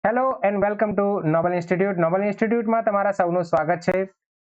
Hello and welcome to Noble Institute. Noble ઇન્સ્ટિટ્યૂટમાં તમારા સૌનું સ્વાગત છે.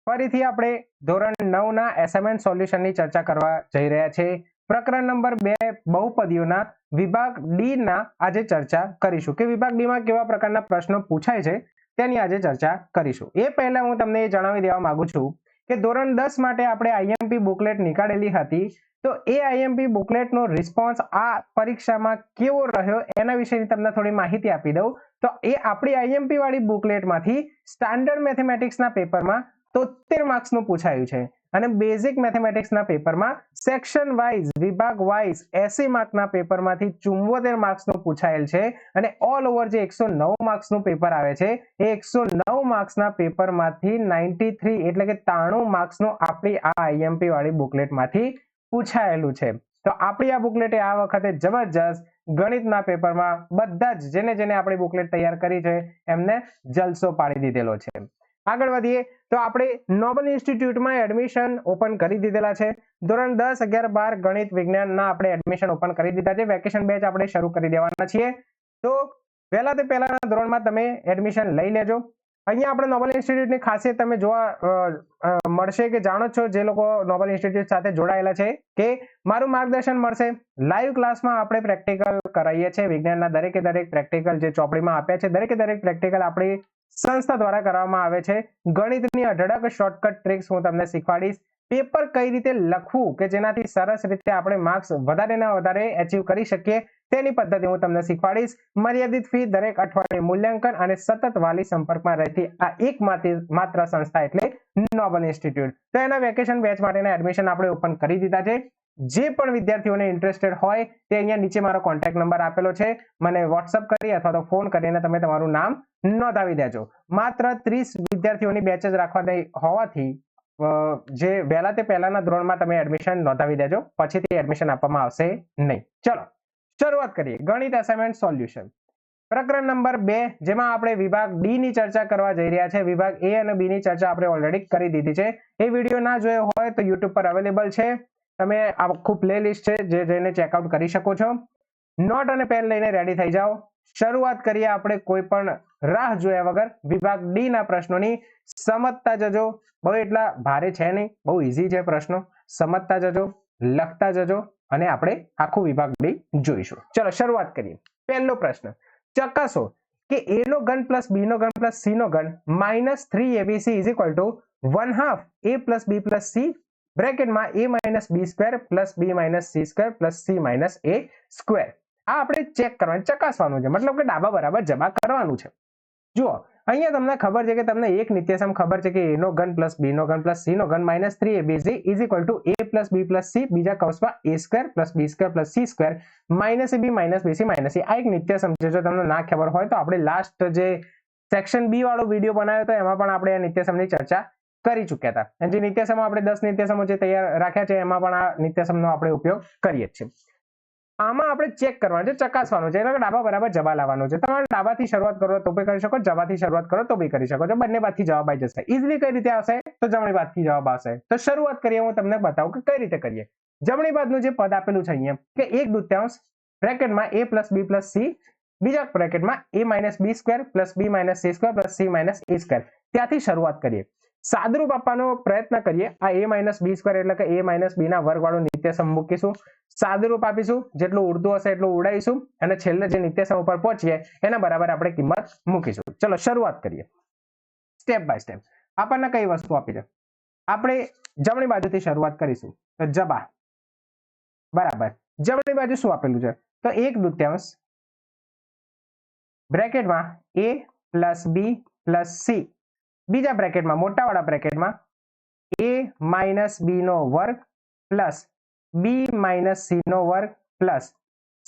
ફરીથી આપણે ધોરણ 9ના એસાઇનમેન્ટ સોલ્યુશનની ચર્ચા કરવા જઈ રહ્યા છે. પ્રકરણ નંબર 2 બહુપદીઓના વિભાગ ડી ના આજે ચર્ચા કરીશું કે વિભાગ ડી માં કેવા પ્રકારના પ્રશ્નો પૂછાય છે તેની આજે ચર્ચા કરીશું. એ પહેલા હું તમને એ જણાવી દેવા માંગુ છું કે ધોરણ 10 માટે આપણે આઈએમપી બુકલેટ નીકાળેલી હતી. તો એ આઈએમપી બુકલેટનો રિસ્પોન્સ આ પરીક્ષામાં કેવો રહ્યો એના વિશેની તમને થોડી માહિતી આપી દઉં. તો એ આપણી આઈએમપી વાળી બુકલેટમાંથી સ્ટાન્ડર્ડ મેથેમેટિક્સના પેપરમાં 73 માર્ક્સનું પૂછાયું છે અને બેઝિક મેથેમેટિક્સના પેપરમાં સેક્શન વાઇઝ વિભાગ વાઇઝ 80 માર્કના પેપરમાંથી 74 માર્ક્સનું પૂછાયેલ છે અને ઓલ ઓવર જે 109 માર્ક્સનું પેપર આવે છે એ 109 માર્ક્સના પેપરમાંથી 93 એટલે કે 93 માર્ક્સનું આપણી આ આઈએમપી વાળી બુકલેટમાંથી પૂછાયેલું છે. તો આપણી આ બુકલેટે આ વખતે જબરજસ્ત ગણિતના પેપરમાં બધા જ જેને આપણે બુકલેટ તૈયાર કરી છે એમને જલસો પાડી દીધેલો છે. આગળ વધીએ તો આપણે નોબલ ઇન્સ્ટિટ્યૂટમાં એડમિશન ઓપન કરી દીધેલા છે. ધોરણ 10, 11, 12 ગણિત વિજ્ઞાનના આપણે એડમિશન ઓપન કરી દીધા છે. વેકેશન બેચ આપણે શરૂ કરી દેવાના છીએ. તો પહેલા તે પહેલાના ધોરણમાં તમે એડમિશન લઈ લેજો. અહીંયા આપણે નોબલ ઇન્સ્ટિટ્યૂટની ખાસિયત તમે જોવા મળશે કે જાણો છો જે લોકો નોબલ ઇન્સ્ટિટ્યૂટ સાથે જોડાયેલા છે કે મારું માર્ગદર્શન મળશે. લાઈવ ક્લાસમાં આપણે પ્રેક્ટિકલ કરાવીએ છીએ. વિજ્ઞાનના દરેકે દરેક પ્રેક્ટિકલ જે ચોપડીમાં આપ્યા છે દરેકે દરેક પ્રેક્ટિકલ આપણી સંસ્થા દ્વારા કરવામાં આવે છે. ગણિતની અઢળક શોર્ટકટ ટ્રિક્સ હું તમને શીખવાડીશ. પેપર કઈ રીતે લખવું કે જેનાથી સરસ રીતે આપણે માર્ક્સ વધારેના વધારે એચીવ કરી શકીએ તેની પદ્ધતિ હું તમને શીખવાડીશ. મર્યાદિત ફી, દરેક અઠવાડિયે મૂલ્યાંકન અને સતત વાલી સંપર્કમાં રહેતી આ એકમાત્ર સંસ્થા એટલે નોબલ ઇન્સ્ટિટ્યૂટ. તો એના વેકેશન બેચ માટેના એડમિશન આપણે ઓપન કરી દીધા છે. જે પણ વિદ્યાર્થીઓને ઇન્ટરેસ્ટેડ હોય તે અહીંયા નીચે મારો કોન્ટેક્ટ નંબર આપેલો છે. મને વોટ્સઅપ કરી અથવા તો ફોન કરીને તમે તમારું નામ નોંધાવી દેજો. માત્ર 30 વિદ્યાર્થીઓની બેચ જ રાખવાની હોવાથી જે વહેલા તે પહેલાના ધોરણમાં તમે એડમિશન નોંધાવી દેજો, પછીથી એડમિશન આપવામાં આવશે નહીં. ચલો શરૂઆત કરીએ. ગણિત અસાઇનમેન્ટ સોલ્યુશન પ્રકરણ નંબર 2 જેમાં આપણે વિભાગ ડી ની ચર્ચા કરવા જઈ રહ્યા છે. વિભાગ એ અને બી ની ચર્ચા આપણે ઓલરેડી કરી દીધી છે. એ વિડીયો ના જોયો હોય તો યુટ્યુબ પર અવેલેબલ છે. તમે આખું પ્લેલિસ્ટ છે જે જઈને ચેકઆઉટ કરી શકો છો. નોટ અને પેન લઈને રેડી થઈ જાઓ. શરૂઆત કરીએ આપણે કોઈ પણ રાહ જોયા વગર વિભાગ ડી ના પ્રશ્નોની. સમજતા જજો, બહુ એટલા ભારે છે નહીં, બહુ ઈઝી છે પ્રશ્નો. સમજતા જજો, લખતા જજો અને આપણે આખું વિભાગ ડી જોઈશું. ચલો શરૂઆત કરીએ. પહેલો પ્રશ્ન ચકાસો કે a નો ઘન પ્લસ b નો ઘન પ્લસ c નો ઘન minus 3abc is equal to 1/2 a plus b plus c બ્રેકેટમાં a minus b square plus b minus c square plus c minus a square. આ આપણે ચેક કરવાનું, ચકાસવાનું છે, મતલબ કે ડાબા બરાબર જમા કરવાનું છે. જુઓ અહીંયા તમને ખબર છે કે તમને એક નિત્યસમ ખબર છે કે a નો ઘન પ્લસ b નો ઘન પ્લસ c નો ઘન minus 3abc is equal to a plus b plus c બીજા કૌંસમાં a square plus b square plus c square minus ab minus bc minus c. આ એક નિત્યસમ છે. જો તમને ના ખબર હોય તો આપણે લાસ્ટ જે સેક્શન બી વાળો વિડીયો બનાવ્યો હતો એમાં પણ આપણે આ નિત્યસમની ચર્ચા કરી ચૂક્યા હતા. અને જે નિત્યસમો આપણે 10 નિત્યસમો જે તૈયાર રાખ્યા છે એમાં પણ આ નિત્યસમનો આપણે ઉપયોગ કરીએ છીએ. આમાં આપણે ચેક કરવાનું છે, ચકાસવાનું છે, એટલે ડાબા બરાબર જવાબ લાવવાનો છે. તમારે ડાબાથી શરૂઆત કરો તો બી કરી શકો, જવાથી શરૂઆત કરો તો બી કરી શકો છો. બંને બાજુથી જવાબ આવી જશે. ઇઝીલી કઈ રીતે આવશે તો જમણી બાજુથી જવાબ આવશે. તો શરૂઆત કરીએ, હું તમને બતાવું કે કઈ રીતે કરીએ. જમણી બાજુનું જે પદ આપેલું છે અહીંયા કે 1/2 બ્રેકેટમાં a plus b plus c બીજા બ્રેકેટમાં a minus b square plus b minus c square plus c minus a square. ત્યાંથી શરૂઆત કરીએ. સાદુરૂપ આપવાનો પ્રયત્ન કરીએ. આ a માઇનસ b સ્ક્વેર એટલે કે a માઇનસ b ના વર્ગ વાળું નિત્યસમ મૂકીશું. સાદુરૂપ આપીશું, જેટલું ઉડતું હશે એટલું ઉડાઈશું અને છેલ્લે જે નિત્યસમ ઉપર પહોંચીએ એના બરાબર આપણે કિંમત મૂકીશું. ચલો શરૂઆત કરીએ સ્ટેપ બાય સ્ટેપ. આપણને કઈ વસ્તુ આપી છે આપણે જમણી બાજુથી શરૂઆત કરીશું. તો જબા બરાબર જમણી બાજુ શું આપેલું છે તો 1/2 બ્રેકેટમાં a plus b plus c બીજા બ્રેકેટમાં મોટાવાળા બ્રેકેટમાં a માઇનસ b નો વર્ગ પ્લસ b માઇનસ c નો વર્ગ પ્લસ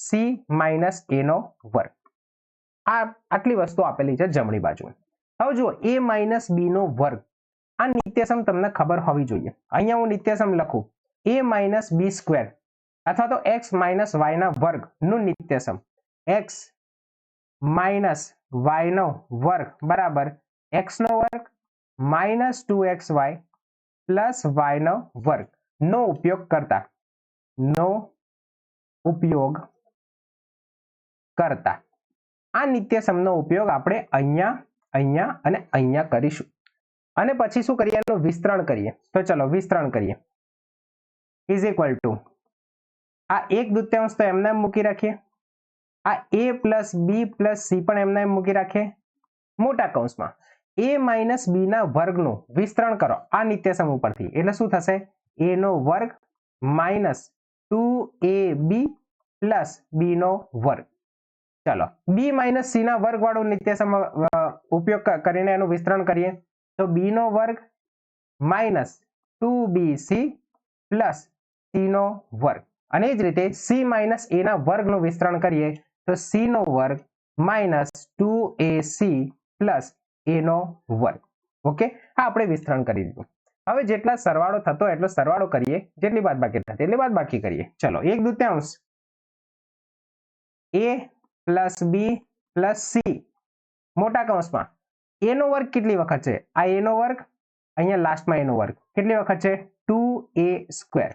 c માઇનસ a નો વર્ગ. આ આટલી વસ્તુ આપેલી છે જમણી બાજુ. હવે જુઓ a માઇનસ b નો વર્ગ, આ નિત્યસમ તમને ખબર હોવી જોઈએ. અહીંયા હું નિત્યસમ લખું a માઇનસ b સ્ક્વેર અથવા તો x માઇનસ y ના વર્ગ નું નિત્યસમ x માઇનસ y નો વર્ગ બરાબર x નો વર્ગ માઇનસ 2xy પ્લસ y નો વર્ગ નો ઉપયોગ કરતા આ નિત્યસમનો ઉપયોગ આપણે અહીંયા અહીંયા અને અહીંયા કરીશું અને પછી શું કરીએ એનું વિસ્તરણ કરીએ તો ચલો વિસ્તરણ કરીએ ઇઝ ઇક્વલ ટુ આ 1/2 તો એમને મૂકી રાખીએ આ a plus B plus C પણ એમને મૂકી રાખીએ મોટા કૌંસમાં a માઇનસ બી ના વર્ગનું વિસ્તરણ કરો આ નિત્યસમ ઉપરથી એટલે શું થશે a નો વર્ગ માઇનસ 2ab પ્લસ b નો વર્ગ ચલો b માઇનસ સી ના વર્ગ વાળું નિત્યસમ ઉપયોગ કરીને એનું વિસ્તરણ કરીએ તો b નો વર્ગ માઇનસ 2bc પ્લસ c નો વર્ગ અને એ જ રીતે c માઇનસ a ના વર્ગનું વિસ્તરણ કરીએ તો c નો વર્ગ માઇનસ 2ac પ્લસ a નો વર્ગ ઓકે આ આપણે વિસ્તરણ કરી દીધું હવે જેટલા સરવાળો થતો એટલો સરવાળો કરીએ જેટલી બાદબાકી થતી એટલી બાદબાકી કરીએ ચલો 1/2 a plus b plus c મોટા કૌંસમાં a નો વર્ગ કેટલી વખત છે આ a નો વર્ગ અહીંયા લાસ્ટમાં a નો વર્ગ કેટલી વખત છે 2a સ્ક્વેર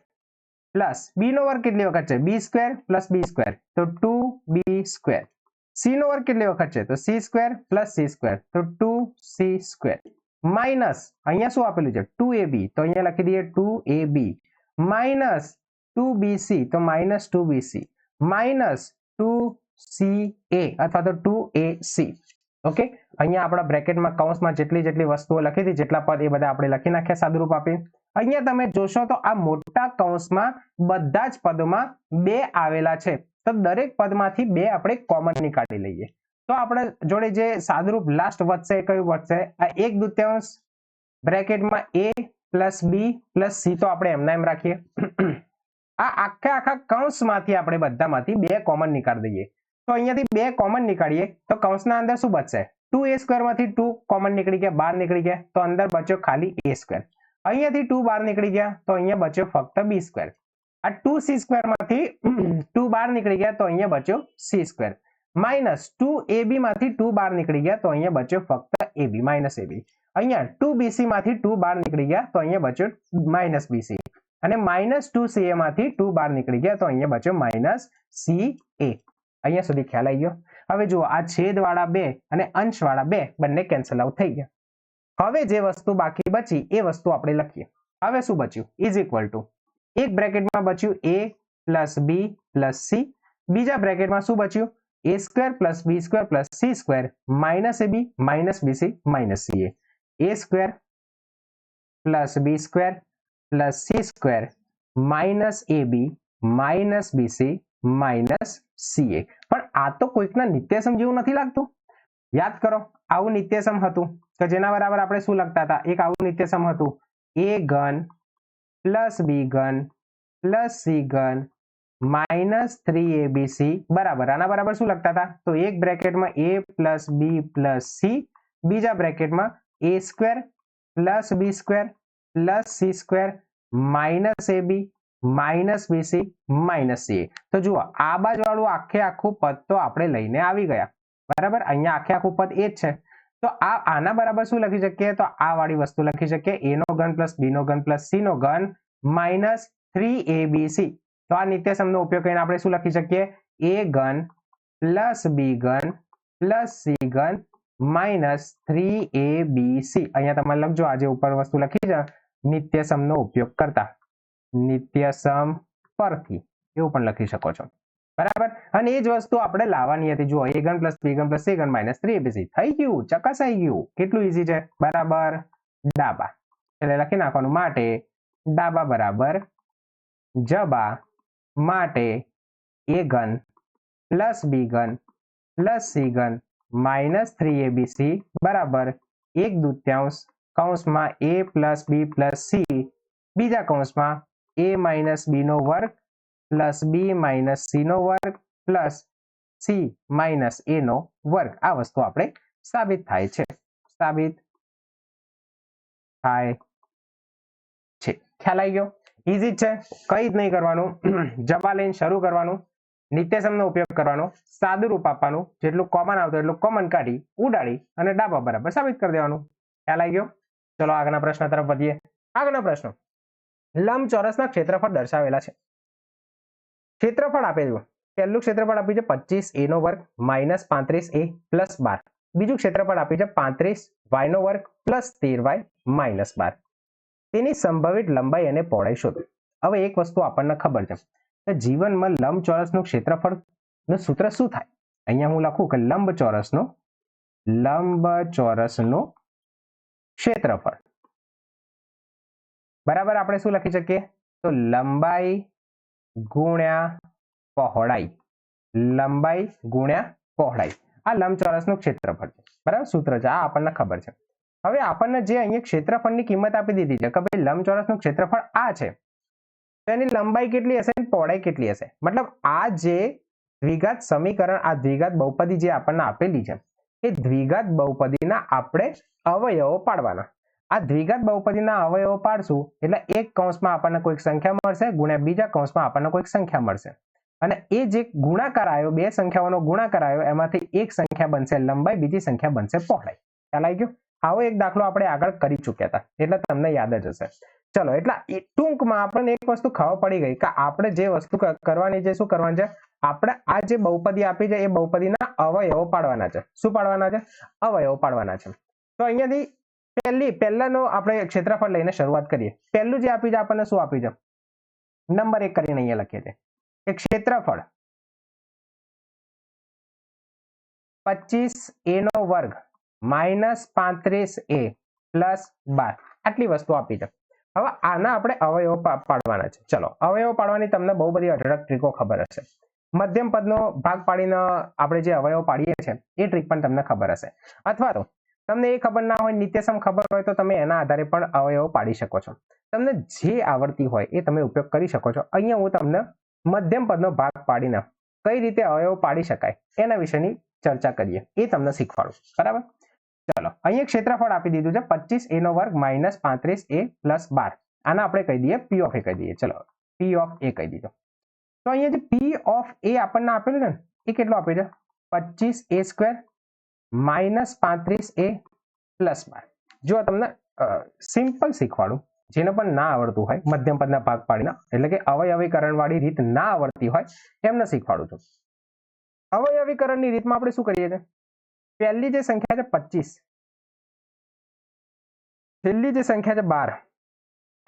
પ્લસ b નો વર્ગ કેટલી વખત છે b square plus b square તો 2b સ્ક્વેર c નો વર્ગ કેટલી વખત છે તો c square plus c square તો 2c સ્ક્વેર માઇનસ અહીંયા શું આપેલું છે 2ab તો અહીંયા લખી દઈએ 2ab માઇનસ 2bc તો માઇનસ 2bc માઇનસ 2ca અથવા તો 2ac ઓકે અહીંયા આપણા બ્રેકેટમાં કૌંસમાં જેટલી વસ્તુઓ લખી હતી જેટલા પદ એ બધા આપણે લખી નાખ્યા સાદુરૂપ આપી અહીંયા તમે જોશો તો આ મોટા કૌંસમાં બધા જ પદોમાં 2 આવેલા છે તો દરેક પદમાંથી 2 આપણે કોમન નીકાળી લઈએ તો આપણે જોડે જે સાદુરૂપ લાસ્ટ વધશે કયું વધશે આ 1/2 બ્રેકેટમાં a plus b plus c તો આપણે એમના એમ રાખીએ આ આખા કૌંસમાંથી આપણે બધામાંથી 2 કોમન નીકાળી દઈએ તો અહીંયાથી 2 કોમન નીકાળીએ તો કૌંસના અંદર શું બચશે 2a સ્ક્વેર માંથી 2 કોમન નીકળી ગયા બહાર નીકળી ગયા તો અંદર બચ્યો ખાલી a સ્ક્વેર અહીંયાથી 2 બહાર નીકળી ગયા તો અહીંયા બચ્યો ફક્ત b સ્ક્વેર આ 2c સ્ક્વેર માંથી 2 બહાર નીકળી ગયા તો અહીંયા બચ્યો c સ્ક્વેર માઇનસ 2ab માંથી 2 બહાર નીકળી ગયા તો અહીંયા બચ્યો ફક્ત ab માઇનસ ab અહીંયા 2bc માંથી 2 બહાર નીકળી ગયા તો અહીંયા બચ્યો માઇનસ bc અને માઇનસ 2ca માંથી 2 બહાર નીકળી ગયા તો અહીંયા બચ્યો માઇનસ ca અહીંયા સુધી ખ્યાલ આવી ગયો હવે જુઓ આ છેદવાળા 2 અને અંશવાળા 2 બંને કેન્સલ આઉટ થઈ ગયા હવે જે વસ્તુ બાકી બચી એ વસ્તુ આપણે લખીએ હવે શું બચ્યું ઇઝ ઇક્વલ ટુ એક બ્રેકેટમાં બચ્યું a plus b plus c બીજા બ્રેકેટમાં શું બચ્યું a square plus b square plus c square minus ab minus bc minus ca a square plus b square plus c square minus ab minus bc minus ca પણ આ તો કોઈકના નિત્યસમ જેવું નથી લાગતું યાદ કરો આવું નિત્યસમ હતું કે જેના બરાબર આપણે શું લખતા હતા એક આવું નિત્યસમ હતું a ઘન પ્લસ b ઘન પ્લસ c ઘન માઇનસ 3abc બરાબર આના બરાબર શું લખતા હતા તો એક બ્રેકેટમાં a plus b plus c બીજા બ્રેકેટમાં a square plus b square plus c square minus ab minus bc minus ca તો જુઓ આ બાજુ વાળું આખું પદ તો આપણે લઈને આવી ગયા બરાબર અહીંયા આખું પદ એ જ છે તો આના બરાબર શું લખી શકીએ તો આ વાળી વસ્તુ લખી શકીએ a નો ઘન પ્લસ b નો ઘન પ્લસ c નો ઘન માઇનસ 3abc તો આ નિત્યસમનો ઉપયોગ કરીને આપણે શું લખી શકીએ a ઘન પ્લસ b ઘન પ્લસ c ઘન માઇનસ 3abc અહીંયા તમારે લખજો આ જે ઉપર વસ્તુ લખી છે નિત્યસમનો ઉપયોગ કરતા નિત્યસમ પરથી એવું પણ લખી શકો છો બરાબર અને એ જ વસ્તુ આપણે લાવવાની હતી જુઓ a ઘન પ્લસ b ઘન પ્લસ c ઘન માઇનસ 3abc થઈ ગયું ચકાસાઈ ગયું કેટલું ઈઝી છે બરાબર ડાબા એટલે લખી નાખવાનું માટે ડાબા બરાબર જબા માટે a ઘન પ્લસ b ઘન પ્લસ c ઘન માઇનસ 3abc બરાબર 1/2 કૌંસમાં a plus b plus c બીજા કૌંસમાં a માઇનસ b નો વર્ગ પ્લસ b માઇનસ c નો વર્ગ પ્લસ c માઇનસ a નો વર્ગ આ વસ્તુ આપણે સાબિત થાય છે ખ્યાલ આવી ગયો ઈઝી છે કઈ જ નહીં કરવાનું જબા લઈને શરૂ કરવાનું નિત્યસમનો ઉપયોગ કરવાનો સાદું રૂપ આપવાનું જેટલું કોમન આવતું એટલું કોમન કાઢી ઉડાડી અને ડાબા બરાબર સાબિત કરી દેવાનું ખ્યાલ આવી ગયો ચલો આગળના પ્રશ્ન તરફ વધીએ આગળનો પ્રશ્ન લંબચોરસના ક્ષેત્રફળ દર્શાવેલા છે ક્ષેત્રફળ આપેલું પહેલું ક્ષેત્રફળ આપ્યું છે 25 a નો વર્ગ માઇનસ 35a પ્લસ 12. બીજું ક્ષેત્રફળ આપ્યું છે 35y નો વર્ગ પ્લસ 13y માઇનસ 12. તેની સંભવિત લંબાઈ અને પહોળાઈ શોધો. હવે એક વસ્તુ આપણને ખબર છે કે જીવનમાં લંબચોરસનું ક્ષેત્રફળનું સૂત્ર શું થાય? અહીંયા હું લખું કે લંબચોરસનું ક્ષેત્રફળ બરાબર આપણે શું લખી શકીએ? તો લંબાઈ ગુણ્યા પહોળાઈ. લંબાઈ ગુણ્યા પહોળાઈ આ લંબચોરસનું ક્ષેત્રફળ છે. બરાબર, સૂત્ર છે, આ આપણને ખબર છે. હવે આપણને જે અહીંયા ક્ષેત્રફળની કિંમત આપી દીધી છે કે ભાઈ લંબચોરસનું ક્ષેત્રફળ આ છે, તો એની લંબાઈ કેટલી હશે, પહોળાઈ કેટલી હશે? મતલબ આ જે દ્વિઘાત સમીકરણ, આ દ્વિઘાત બહુપદી જે આપણને આપેલી છે, એ દ્વિઘાત બહુપદીના આપણે અવયવો પાડવાના. આ દ્વિઘાત બહુપદીના અવયવો પાડશું એટલે એક કૌંસમાં આપણને કોઈક સંખ્યા મળશે ગુણ્યા બીજા કૌંસમાં આપણને કોઈક સંખ્યા મળશે, અને એ જે ગુણાકાર આવ્યો, બે સંખ્યાઓનો ગુણાકાર આવ્યો, એમાંથી એક સંખ્યા બનશે લંબાઈ, બીજી સંખ્યા બનશે પહોળાઈ. ખ્યાલ આવી ગયો? આવો એક દાખલો આપણે આગળ કરી ચૂક્યા હતા એટલે તમને યાદ જ હશે. ચલો, એટલે ટૂંકમાં આપણને એક વસ્તુ ખબર પડી ગઈ કે આપણે જે વસ્તુ કરવાની છે, શું કરવાની છે, આપણે આ જે બહુપદી આપી છે એ બહુપદીના અવયવો પાડવાના છે. શું પાડવાના છે? અવયવો પાડવાના છે. તો અહીંયાથી પહેલાનો આપણે ક્ષેત્રફળ લઈને શરૂઆત કરીએ. પહેલું જે આપી છે આપણને શું આપી છે? નંબર 1 કરીને અહીંયા લખીએ છીએ કે ક્ષેત્રફળ 25a નો વર્ગ માઇનસ 35a પ્લસ 12. આટલી વસ્તુ આપી છે. હવે આના આપણે અવયવો પાડવાના છે. ચલો, અવયવો પાડવાની તમને બહુ બધી અઢળક ટ્રીકો ખબર હશે. મધ્યમ પદનો ભાગ પાડીને આપણે જે અવયવો પાડીએ છીએ એ ટ્રીક પણ તમને ખબર હશે, અથવા તો તમને એ ખબર ના હોય, નિત્યસમ ખબર હોય, તો તમે એના આધારે પણ અવયવો પાડી શકો છો. તમને જે આવડતી હોય એ તમે ઉપયોગ કરી શકો છો. અહીંયા હું તમને મધ્યમ પદનો ભાગ પાડીને કઈ રીતે અવયવો પાડી શકાય એના વિશેની ચર્ચા કરીએ, એ તમને શીખવાડું. બરાબર, ચલો, અહીંયા ક્ષેત્રફળ આપી દીધું છે 25a નો વર્ગ માઇનસ 35a પ્લસ 12. આના આપણે કહી દઈએ પી ઓફ એ કહી દઈએ. ચલો, પી ઓફ એ કહી દીધો. તો અહીંયા જે પી ઓફ એ આપણને આપેલું છે ને, એ કેટલું આપ્યું છે? 25a square minus 35a plus 12. જો તમને સિમ્પલ શીખવાડું, જેને પણ ના આવડતું હોય મધ્યમ પદના ભાગ પાડીને, એટલે કે અવયવીકરણ વાળી રીત ના આવડતી હોય એમને શીખવાડું છું. અવયવીકરણની રીતમાં આપણે શું કરીએ છીએ? પહેલી જે સંખ્યા છે 25, છેલ્લી જે સંખ્યા છે 12,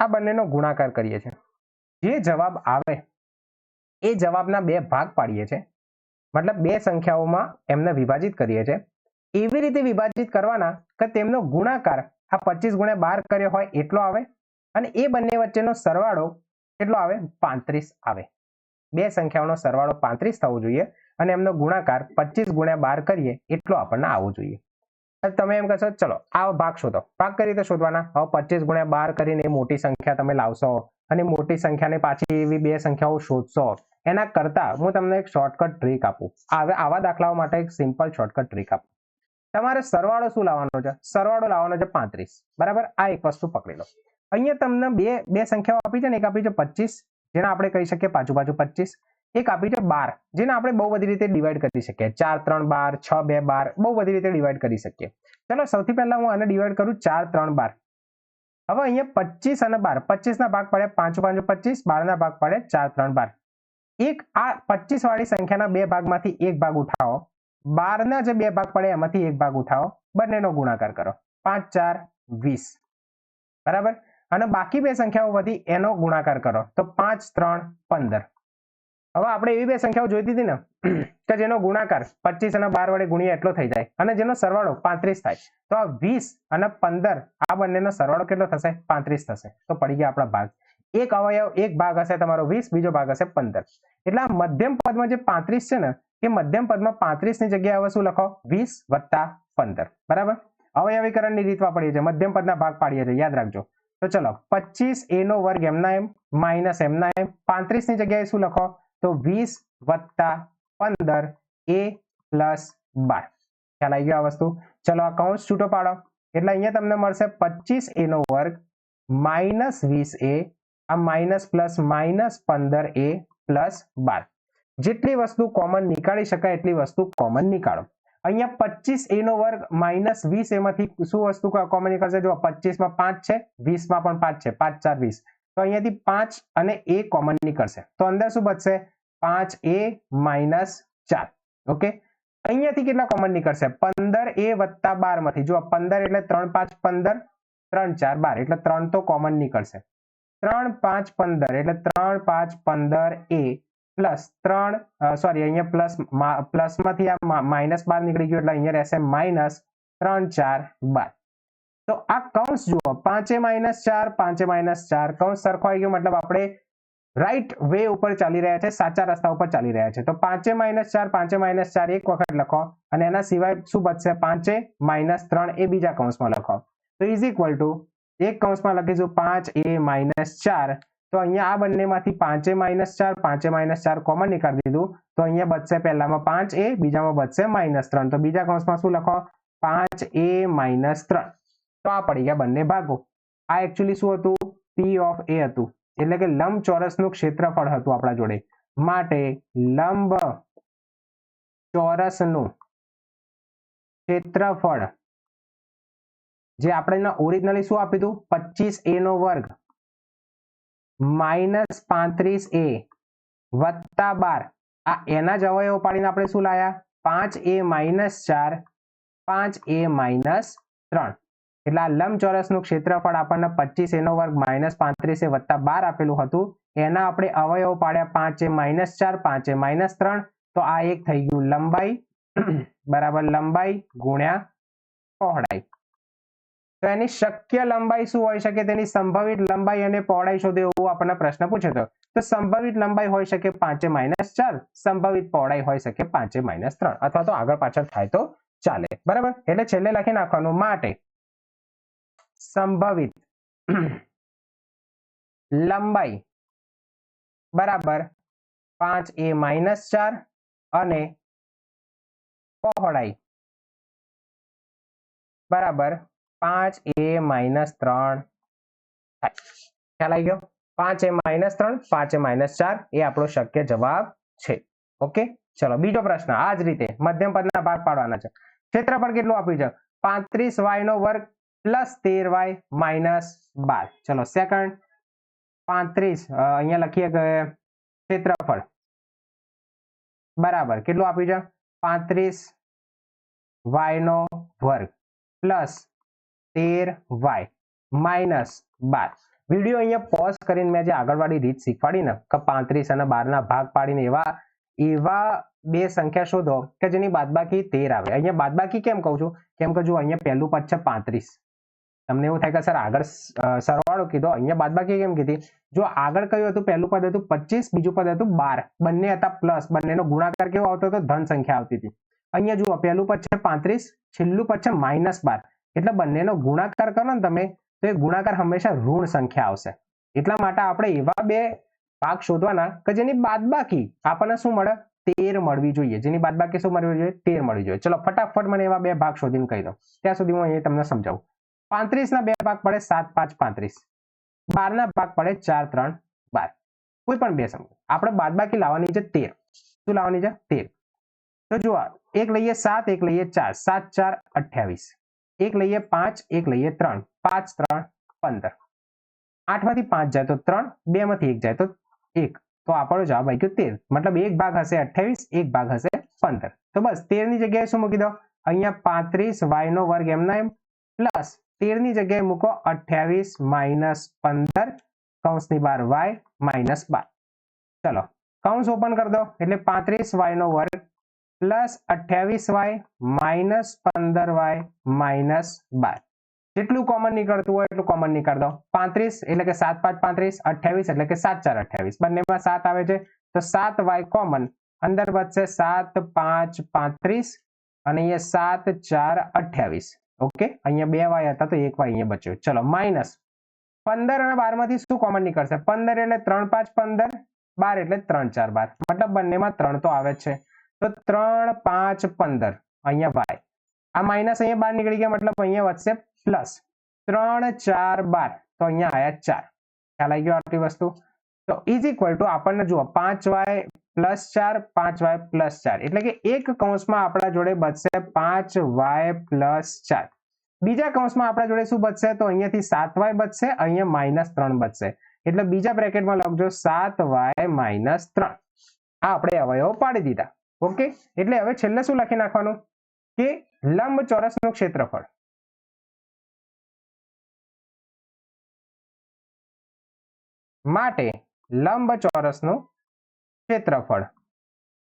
આ બંનેનો ગુણાકાર કરીએ છીએ. જે જવાબ આવે એ જવાબના બે ભાગ પાડીએ છીએ, મતલબ બે સંખ્યાઓમાં એમને વિભાજિત કરીએ છીએ. એવી રીતે વિભાજિત કરવાના કે તેમનો ગુણાકાર આ 25 ગુણ્યા 12 કર્યો હોય એટલો આવે, અને એ બંને વચ્ચેનો સરવાળો કેટલો આવે? 35 આવે. બે સંખ્યાઓનો સરવાળો 35 થવો જોઈએ અને એમનો ગુણાકાર 25 ગુણ્યા 12 કરીએ એટલો આપણને આવવો જોઈએ. તમે એમ કહેશો ચલો આ ભાગ શોધો. ભાગ કઈ રીતે શોધવાના? હવે 25 ગુણ્યા 12 કરીને એ મોટી સંખ્યા તમે લાવશો અને મોટી સંખ્યાને પાછી એવી બે સંખ્યાઓ શોધશો. એના કરતા હું તમને એક શોર્ટકટ ટ્રીક આપું. આવા દાખલાઓ માટે એક સિમ્પલ શોર્ટકટ ટ્રીક આપું. તમારે સરવાળો શું લાવવાનો છે? સરવાળો લાવવાનો છે 35. બરાબર, આ એક વસ્તુ પકડી લો. અહીંયા તમને બે સંખ્યાઓ આપી છે ને, એક આપી છે 25, જેને આપણે કહી શકીએ બાજુ 25, એક આપી છે 12, જેને આપણે બહુ બધી રીતે ડિવાઈડ કરી શકીએ. 4 3 12, 6 2 12, બહુ બધી રીતે ડિવાઈડ કરી શકીએ. ચલો, સૌથી પહેલા હું આને ડિવાઈડ કરું 4 3 12. હવે અહીંયા 25 અને 12, 25 ના ભાગ પડે 5 5 25, 12 ના ભાગ પડે 4 3 12. એક આ 25 વાળી સંખ્યાના બે ભાગમાંથી એક ભાગ ઉઠાવો, 12 ના જે બે ભાગ પડે એમાંથી એક ભાગ ઉઠાવો, બંનેનો ગુણાકાર કરો, 5 4 20. બરાબર, અને બાકી બે સંખ્યાઓ વધી એનો ગુણાકાર કરો તો 5 3 15. હવે આપણે એવી બે સંખ્યાઓ જોઈતી હતી ને કે જેનો ગુણાકાર 25 અને 12 વડે ગુણીએ એટલો થઈ જાય અને જેનો સરવાળો 35 થાય. તો આ 20 અને 15 આ બંનેનો સરવાળો કેટલો થશે? 35 થશે. તો પડી ગયા આપણા ભાગ. એક અવયવ, એક ભાગ હશે તમારો 20, બીજો ભાગ હશે 15. એટલે આ મધ્યમ પદમાં જે 35 છે ને, એ મધ્યમ પદમાં 35 ની જગ્યાએ હવે શું લખો? 20 વત્તા 15. બરાબર, અવયવીકરણની રીત વાપરીએ છીએ, મધ્યમ પદના ભાગ પાડીએ છીએ, યાદ રાખજો. તો ચલો, 25a નો વર્ગ એમના એમ માઇનસ એમના એમ, 35 ની જગ્યાએ શું લખો? તો 20 વત્તા 15 a પ્લસ 12. ખ્યાલ આવી ગયો આ વસ્તુ? ચલો, આ કૌંસ છૂટો પાડો એટલે અહીંયા તમને મળશે 25a નો વર્ગ માઇનસ 20a, આ minus plus minus 15a plus 12. જેટલી વસ્તુ કોમન નીકાળી શકાય એટલી વસ્તુ કોમન નીકાળો. અહીંયા 25a નો વર્ગ માઇનસ 20a માંથી શું વસ્તુ કોમન નીકળશે? જો 25 માં 5 છે, 20 માં પણ 5 છે, 5 4 20. તો અહીંયાથી 5 અને a કોમન નીકળશે. તો અંદર શું બચશે? 5a minus 4. ઓકે, અહીંયાથી કેટલા કોમન નીકળશે? 15a વત્તા 12 માંથી જો 15 એટલે 3 5 15, 3 4 12 એટલે 3 તો કોમન નીકળશે. 3 5 15 એટલે 3 5 15a પ્લસ 3 સોરી અહીંયા પ્લસમાંથી આ માઇનસ 12 નીકળી ગયું એટલે અહીંયા રહેશે માઇનસ 3 4 12. તો આ કૌંસ જુઓ, 5a માઇનસ 4 5a માઇનસ 4 કૌંસ સરખો આવી ગયો, મતલબ આપણે રાઈટ વે ઉપર ચાલી રહ્યા છે, સાચા રસ્તા ઉપર ચાલી રહ્યા છે. તો 5a માઇનસ 4 5a માઇનસ 4 એક વખત લખો અને એના સિવાય શું બચશે? 5a માઇનસ 3 એ બીજા કૌંસમાં લખો. તો ઇઝ ઇક્વલ ટુ એક કૌંસમાં લખીશું 5a માઇનસ 4. તો અહીંયા આ બંનેમાંથી 5a minus 4 5a minus 4 common નીકાળી દીધું. તો અહીંયા બચશે પહેલામાં 5a, બીજામાં બચશે માઇનસ 3. તો બીજા કૌંસમાં શું લખો? 5a minus 3. તો આ પડી ગયા બંને ભાગો. આ એકચ્યુઅલી શું હતું? P ઓફ A હતું, એટલે કે લંબચોરસનું ક્ષેત્રફળ હતું આપણા જોડે. માટે લંબ ચોરસનું ક્ષેત્રફળ જે આપણે ઓરિજિનલી શું આપ્યું હતું? 25a નો વર્ગ માઇનસ 35a વત્તા 12. આ એના જ અવયવ પાડીને આપણે શું લાયા? 5a minus 4 5a minus 3. એટલે આ લંબચોરસનું ક્ષેત્રફળ આપણને 25a નો વર્ગ માઇનસ 35a વત્તા 12 આપેલું હતું. એના આપણે અવયવ પાડ્યા 5a માઇનસ 4 5a માઇનસ 3. તો આ એક થઈ ગયું લંબાઈ બરાબર લંબાઈ ગુણ્યા પહોળાઈ. તો એની શક્ય લંબાઈ શું હોઈ શકે? તેની સંભવિત લંબાઈ અને પહોળાઈ શોધો એવો આપણને પ્રશ્ન પૂછ્યો હતો. તો સંભવિત લંબાઈ હોઈ શકે 5a માઇનસ 4, સંભવિત પહોળાઈ હોઈ શકે 5a માઇનસ 3, અથવા તો આગળ પાછળ થાય તો ચાલે. બરાબર, એટલે છેલ્લે લખી નાખવાનું માટે સંભવિત લંબાઈ બરાબર 5a માઇનસ 4 અને પહોળાઈ બરાબર 5a માઇનસ 3 થાય. ખ્યાલ આવી ગયો? 5a માઇનસ 3 5a માઇનસ 4 એ આપણો શક્ય જવાબ છે. ઓકે, ચલો બીજો પ્રશ્ન. આ જ રીતે મધ્યમ પદના ભાગ પાડવાના છે. ક્ષેત્રફળ કેટલું આપ્યું છે? 35y નો વર્ગ પ્લસ 13y માઇનસ 12. ચલો સેકન્ડ 35 અહીંયા લખીએ કે ક્ષેત્રફળ બરાબર કેટલું આપ્યું છે? 35y નો વર્ગ પ્લસ 13y માઇનસ 12. વિડીયો અહીંયા પોઝ કરીને મેં જે આગળવાળી રીત શીખવાડી ને કે 35 અને 12 ના ભાગ પાડીને એવા બે સંખ્યા શોધો કે જેની બાદબાકી 13 આવે. અહીંયા બાદબાકી કેમ કહું છું? કેમ કે જો અહીંયા પહેલું પદ છે 35, તમને એવું થાય કે સર આગળ સરવાળો કીધો, અહીંયા બાદબાકી કેમ કીધી? જો આગળ કયું હતું? પહેલું પદ હતું 25, બીજું પદ હતું 12, બંને હતા પ્લસ, બંનેનો ગુણાકાર કેવો આવતો હતો? ધન સંખ્યા આવતી હતી. અહીંયા જુઓ પહેલું પદ છે 35, છેલ્લું પદ છે માઇનસ 12, એટલે બંનેનો ગુણાકાર કરો ને તમે તો એ ગુણાકાર હંમેશા ઋણ સંખ્યા આવશે. એટલા માટે આપણે એવા બે ભાગ શોધવાના કે જેની બાદબાકી આપણને શું મળે? 13 મળવી જોઈએ. જેની બાદબાકી શું મળવી જોઈએ? 13 મળવી જોઈએ. ચલો ફટાફટ મને એવા બે ભાગ શોધીને કહી દો. ત્યાં સુધી હું અહીં તમને સમજાવું. 35 ના બે ભાગ પડે 7 5 35, 12 ના ભાગ પડે 4 3 12. કોઈ પણ બે સંખ્યા આપણે બાદબાકી લાવવાની છે 13. શું લાવવાની છે? 13. તો જુઓ એક લઈએ 7 એક લઈએ 4, 7 4 28, એક લઈએ 5 એક લઈએ 3, 5 3 15. 8 માંથી 5 જાય તો 3, 2 માંથી 1 જાય તો 1. તો આપણો જવાબ આવી ગયો 13. મતલબ એક ભાગ હશે 28, એક ભાગ હશે 15. તો બસ 13 ની જગ્યાએ શું મૂકી દો? અહીંયા 35y નો વર્ગ એમના એમ પ્લસ 13 ની જગ્યાએ મૂકો 28 માઇનસ 15 કૌંસની બહાર y માઇનસ 12. ચલો કૌંસ ઓપન કરી દો એટલે 35y નો વર્ગ plus 28y minus 15y minus 12. જેટલું કોમન નીકળતું હોય એટલું કોમન નીકાળ દો. 35 એટલે કે 7 5 35, 28 એટલે કે 7 4 28, બંનેમાં 7 આવે છે તો 7y કોમન, અંદર વધશે 7 5 35 અને અહીંયા 7 4 28. ઓકે, અહીંયા 2y હતા તો 1y અહીંયા બચ્યો. ચલો માઇનસ 15 અને 12 માંથી શું કોમન નીકળશે? 15 એટલે 3 5 15, 12 એટલે 3 4 12, મતલબ બંનેમાં 3 તો આવે છે. તો 3 5 15 અહીંયા y, આ માઇનસ અહીંયા બહાર નીકળી ગયા, મતલબ અહીંયા વધશે પ્લસ 3 4 12, તો અહીંયા આયા 4. ખ્યાલ આવી ગયો આટલી વસ્તુ? તો ઇઝ ઇક્વલ ટુ આપણને જુઓ 5y પ્લસ 4 5y પ્લસ 4, એટલે કે એક કૌંસમાં આપણા જોડે બચશે 5y પ્લસ 4. બીજા કૌંસમાં આપણા જોડે શું બચશે? તો અહીંયાથી 7y બચશે, અહીંયા માઇનસ 3 બચશે. એટલે બીજા બ્રેકેટમાં લખજો 7y માઇનસ 3. આ આપણે અવયવો પાડી દીધા. ઓકે, એટલે હવે છેલ્લે શું લખી નાખવાનું કે લંબચોરસનું ક્ષેત્રફળ માટે લંબચોરસનું ક્ષેત્રફળ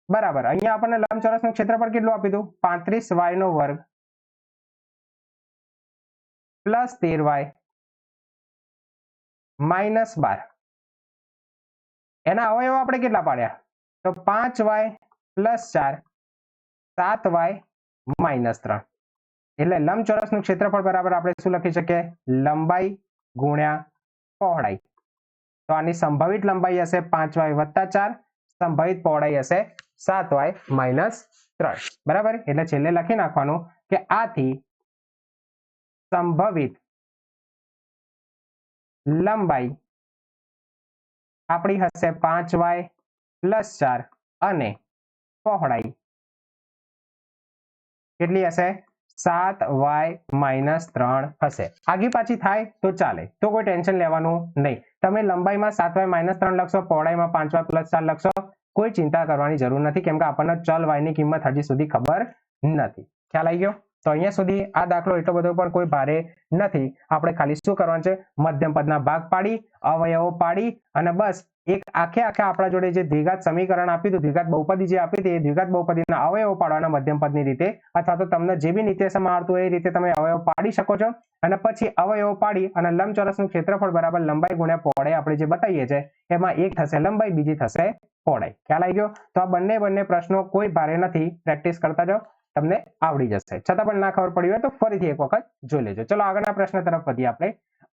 બરાબર. અહીંયા આપણને લંબચોરસનું ક્ષેત્રફળ કેટલું આપી દીધું 35y નો વર્ગ પ્લસ 13y માઇનસ 12. એના અવયવો આપણે કેટલા પાડ્યા તો 5y પ્લસ 4 7y માઇનસ 3. એટલે લંબચોરસનું ક્ષેત્રફળ બરાબર આપણે શું લખી શકીએ લંબાઈ ગુણ્યા પહોળાઈ. તો આની સંભવિત લંબાઈ હશે 5y વત્તા 4, સંભવિત પહોળાઈ હશે 7y માઇનસ 3 બરાબર. એટલે છેલ્લે લખી નાખવાનું કે આથી સંભવિત લંબાઈ આપણી હશે 5y પ્લસ 4 અને પહોળાઈ કેટલી હશે 7y માઇનસ 3 હશે. આગી પાછી થાય તો ચાલે, તો કોઈ ટેન્શન લેવાનું નહીં. તમે લંબાઈમાં 7y માઇનસ 3 લખશો, પહોળાઈમાં 5y પ્લસ 4 લખશો, કોઈ ચિંતા કરવાની જરૂર નથી, કેમ કે આપણને ચલ y ની કિંમત હજી સુધી ખબર નથી. ખ્યાલ આવી ગયો? તો અહીંયા સુધી આ દાખલો એટલો બધો પણ કોઈ ભારે નથી. આપણે ખાલી શું કરવાનું છે મધ્યમ પદના ભાગ પાડી અવયવો પાડી અને બસ એક આખે આપણા જોડે જે દ્વિઘાત સમીકરણ આપ્યું હતું, દ્વિઘાત બહુપદી જે આપી હતી, એ દ્વિઘાત બહુપદીના અવયવો પાડવાના મધ્યમ પદની રીતે, અથવા તો તમને જે બી નિત્યસમ આવડતું હોય એ રીતે તમે અવયવ પાડી શકો છો. અને પછી અવયવો પાડી અને લંબચોરસનું ક્ષેત્રફળ બરાબર લંબાઈ ગુણ્યા પહોળાઈ આપણે જે બતાવીએ છીએ એમાં એક થશે લંબાઈ, બીજી થશે પહોળાઈ. ખ્યાલ આવી ગયો? તો આ બંને પ્રશ્નો કોઈ ભારે નથી, પ્રેક્ટિસ કરતા જાઓ, તમને આવડી જશે. છતાં પણ ના ખબર પડી હોય તો ફરીથી એક વખત જોઈ લેજો. ચલો આગળના પ્રશ્ન તરફ વધીએ આપણે.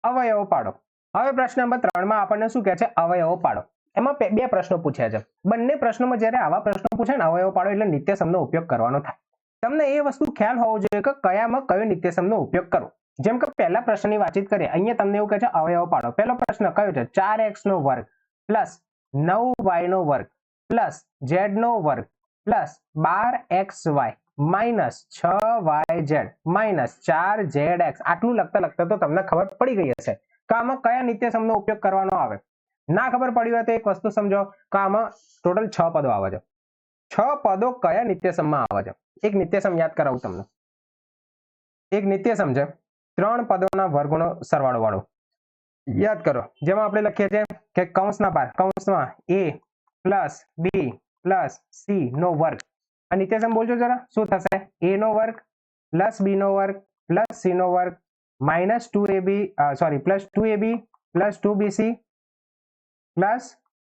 અવયવો પાડો. હવે પ્રશ્ન નંબર 3 માં આપણને શું કહે છે અવયવો પાડો. એમાં બે પ્રશ્નો પૂછ્યા છે. બંને પ્રશ્નોમાં જ્યારે આવા પ્રશ્નો પૂછે ને અવયવો પાડો એટલે નિત્યસમનો ઉપયોગ કરવાનો થાય. તમને એ વસ્તુ ખ્યાલ હોવો જોઈએ કે કયામાં કયો નિત્યસમનો ઉપયોગ કરવો. જેમ કે પહેલા પ્રશ્નની વાતચીત કરીએ, અહીંયા તમને એવું કહે છે અવયવો પાડો. પહેલો પ્રશ્ન કયો છે 4x નો વર્ગ પ્લસ 9y નો વર્ગ પ્લસ z નો વર્ગ plus 12xy minus 6yz minus 4zx. આટલું લખતા તો તમને ખબર પડી ગઈ હશે કે આમાં કયા નિત્યસમનો ઉપયોગ કરવાનો આવે. ના ખબર પડી હોય તો એક વસ્તુ સમજો કે આમાં ટોટલ 6 પદો આવે છે. 6 પદો કયા નિત્યસમમાં આવે છે? એક નિત્યસમ યાદ કરાવું તમને. એક નિત્યસમ છે 3 પદોના વર્ગોનો સરવાળો વાળો. યાદ કરો, જેમાં આપણે લખીએ છીએ કે કૌંસના બાર કૌંસમાં a plus b plus c નો વર્ગ. આ નિત્યસમ બોલજો જરા, શું થશે? a નો વર્ગ પ્લસ b નો વર્ગ પ્લસ c નો વર્ગ minus 2ab plus 2ab plus 2bc plus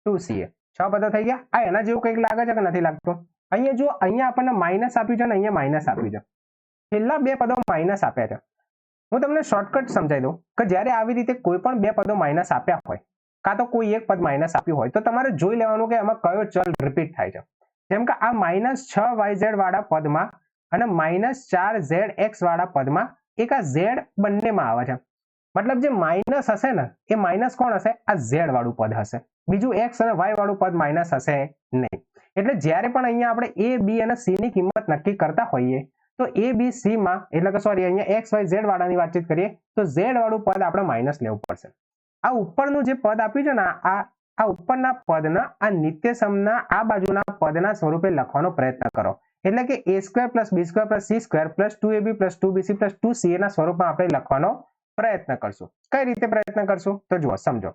2ca. 6 પદો થઈ ગયા. આ એના જેવું કંઈક લાગે છે કે નથી લાગતું? અહીંયા જો, અહીંયા આપણને માઇનસ આપ્યું છે ને અહીંયા માઇનસ આપ્યું છે. છેલ્લા બે પદો માઇનસ આપ્યા છે. હું તમને શોર્ટકટ સમજાવી દઉં કે જ્યારે આવી રીતે કોઈ પણ બે પદો માઇનસ આપ્યા હોય, કાં તો કોઈ એક પદ માઇનસ આપ્યું હોય, તો તમારે જોઈ લેવાનું કે એમાં કયો ચલ રિપીટ થાય છે. જેમ કે આ માઇનસ 6yz વાળા પદમાં અને માઇનસ 4zx વાળા પદમાં એક આ z બંનેમાં આવે છે. મતલબ જે માઇનસ હશે ને એ માઇનસ કોણ હશે? આ z વાળું પદ હશે. બીજું x અને y વાળું પદ માઇનસ હશે નહીં. એટલે જ્યારે પણ અહીંયા આપણે a, b અને c ની કિંમત નક્કી કરતા હોઈએ તો a, b, c માં એટલે કે સોરી અહીંયા x, y, z વાળાની વાતચીત કરીએ તો z વાળું પદ આપણે માઇનસ લેવું પડશે. આ ઉપરનું જે પદ આપ્યું છે ને આ ઉપરના પદના આ નિત્યસમના આ બાજુના પદના સ્વરૂપે લખવાનો પ્રયત્ન કરો. એટલે કે a² + b² + c² + 2ab + 2bc + 2ca ના સ્વરૂપમાં આપણે લખવાનો પ્રયત્ન કરશું. કઈ રીતે પ્રયત્ન કરશું તો જુઓ, સમજો.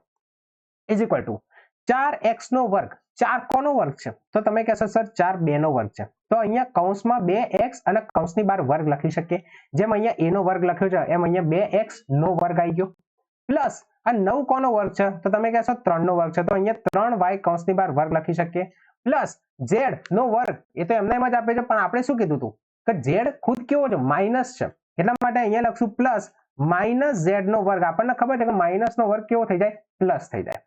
ઇઝ ઇક્વલ ટુ 4x નો વર્ગ. 4 કોનો વર્ગ છે? તો તમે કહેશો સર 4 2 નો વર્ગ છે. તો અહીંયા કૌંસમાં 2x અને કૌંસની બહાર વર્ગ લખી શકીએ. જેમ અહીંયા a નો વર્ગ લખ્યો છે એમ અહીંયા 2x નો વર્ગ આવી ગયો. પ્લસ આ 9 કોનો વર્ગ છે? તો તમે કહેશો 3 નો વર્ગ છે. તો અહીંયા 3y કૌંસની બહાર વર્ગ લખી શકીએ. પ્લસ z નો વર્ગ, એ તો એમને એમ જ આપે છે, પણ આપણે શું કીધું હતું કે z ખુદ કેવો છે? માઇનસ છે. એટલા માટે અહીંયા લખશું પ્લસ માઇનસ z નો વર્ગ. આપણને ખબર છે કે માઇનસ નો વર્ગ કેવો થઈ જાય? પ્લસ થઈ જાય.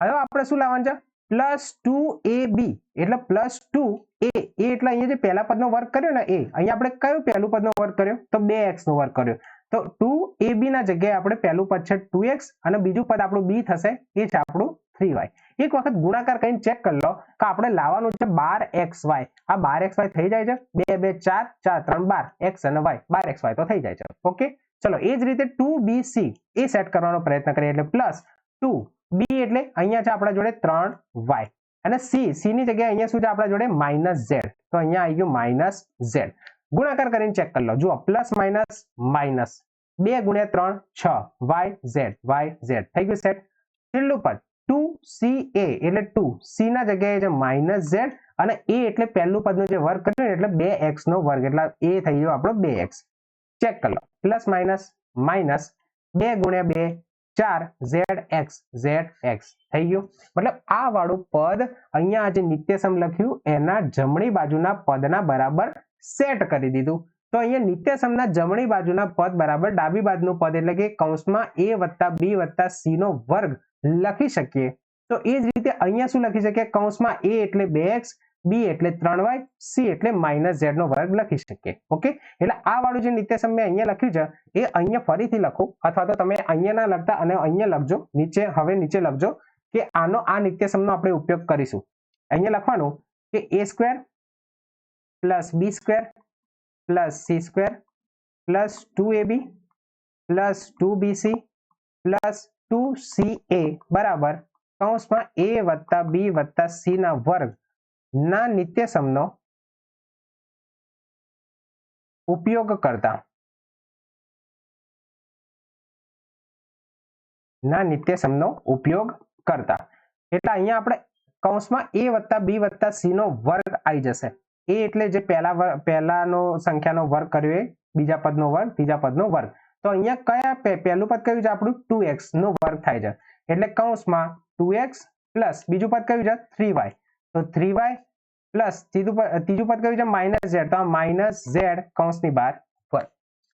હવે આપણે શું લાવવાનું છે? પ્લસ 2ab એટલે પ્લસ 2a. એટલે અહીંયા જે પહેલા પદનો વર્ગ કર્યો ને એ, અહીંયા આપણે કયું પહેલું પદનો વર્ગ કર્યો? તો 2x નો વર્ગ કર્યો. તો 2ab ના જગ્યાએ આપણે પહેલું પદ છે 2x અને બીજું પદ આપણું b થશે, એ છે આપણું 3y. એક વખત ગુણાકાર કરીને ચેક કરી લો કે આપણે લાવવાનું છે 12xy. આ 12xy થઈ જાય છે. 2 2 4 4 3 12 x અને y 12xy તો થઈ જાય છે. ઓકે, ચલો એ જ રીતે 2bc એ સેટ કરવાનો પ્રયત્ન કરીએ એટલે પ્લસ 2b એટલે અહીંયા છે આપણા જોડે 3y. અને સી ની જગ્યાએ અહીંયા શું છે આપણા જોડે માઇનસ ઝેડ, તો અહીંયા આવી ગયું માઇનસ ઝેડ. ગુણાકાર કરીને ચેક કરી લો. જુઓ પ્લસ માઇનસ માઇનસ 2 ગુણ્યા 3 6 વાય ઝેડ થઈ ગયું સેટ. છેલ્લું પદ 2ca એટલે 2 c ના જગ્યાએ છે માઇનસ ઝેડ અને a એટલે પહેલું પદનું જે વર્ગ કર્યું એટલે 2x નો વર્ગ એટલે a થઈ ગયો આપણો 2x. ચેક કરી લો. પ્લસ માઇનસ માઇનસ 2 ગુણ્યા 2 4 zx થઈ ગયું. મતલબ આ વાળું પદ અહીંયા જે નિત્યસમ લખ્યું એના જમણી બાજુના પદના બરાબર સેટ કરી દીધું. તો અહીંયા નિત્યસમના જમણી બાજુના પદ બરાબર ડાબી બાજુનું પદ એટલે કે કૌંસમાં a વત્તા b વત્તા c નો વર્ગ લખી શકીએ. તો એ જ રીતે અહીંયા શું લખી શકીએ? કૌંસમાં a એટલે 2x, b એટલે 3y, c એટલે માઇનસ z નો વર્ગ લખી શકીએ. ઓકે, એટલે આ વાળું જે નિત્યસમ મેં અહીંયા લખ્યું છે એ અહીંયા ફરીથી લખો, અથવા તો તમે અહીંયા ના લખતા અને અહીંયા લખજો. હવે નીચે લખજો કે આ નિત્યસમનો આપણે ઉપયોગ કરીશું. અહીંયા લખવાનું કે a square plus b square plus c square plus 2ab plus 2bc plus 2ca બરાબર કૌંસમાં a વત્તા b વત્તા c ના વર્ગ ના નિત્યસમનો ઉપયોગ કરતા એટલે અહીંયા આપણે કૌંસમાં a વત્તા b વત્તા c નો વર્ગ આવી જશે. a એટલે જે પહેલાનો સંખ્યાનો વર્ગ કર્યો એ, બીજા પદનો વર્ગ, ત્રીજા પદનો વર્ગ. તો અહીંયા કયા પહેલું પદ કયું છે આપણું? 2x નો વર્ગ થાય છે એટલે કૌંસમાં 2x પ્લસ બીજું પદ કયું છે? 3y. તો 3y પ્લસ ત્રીજું પદ કયું છે? Minus Z. તો આ માઇનસ ઝેડ કૌંસની બહાર વર્ગ.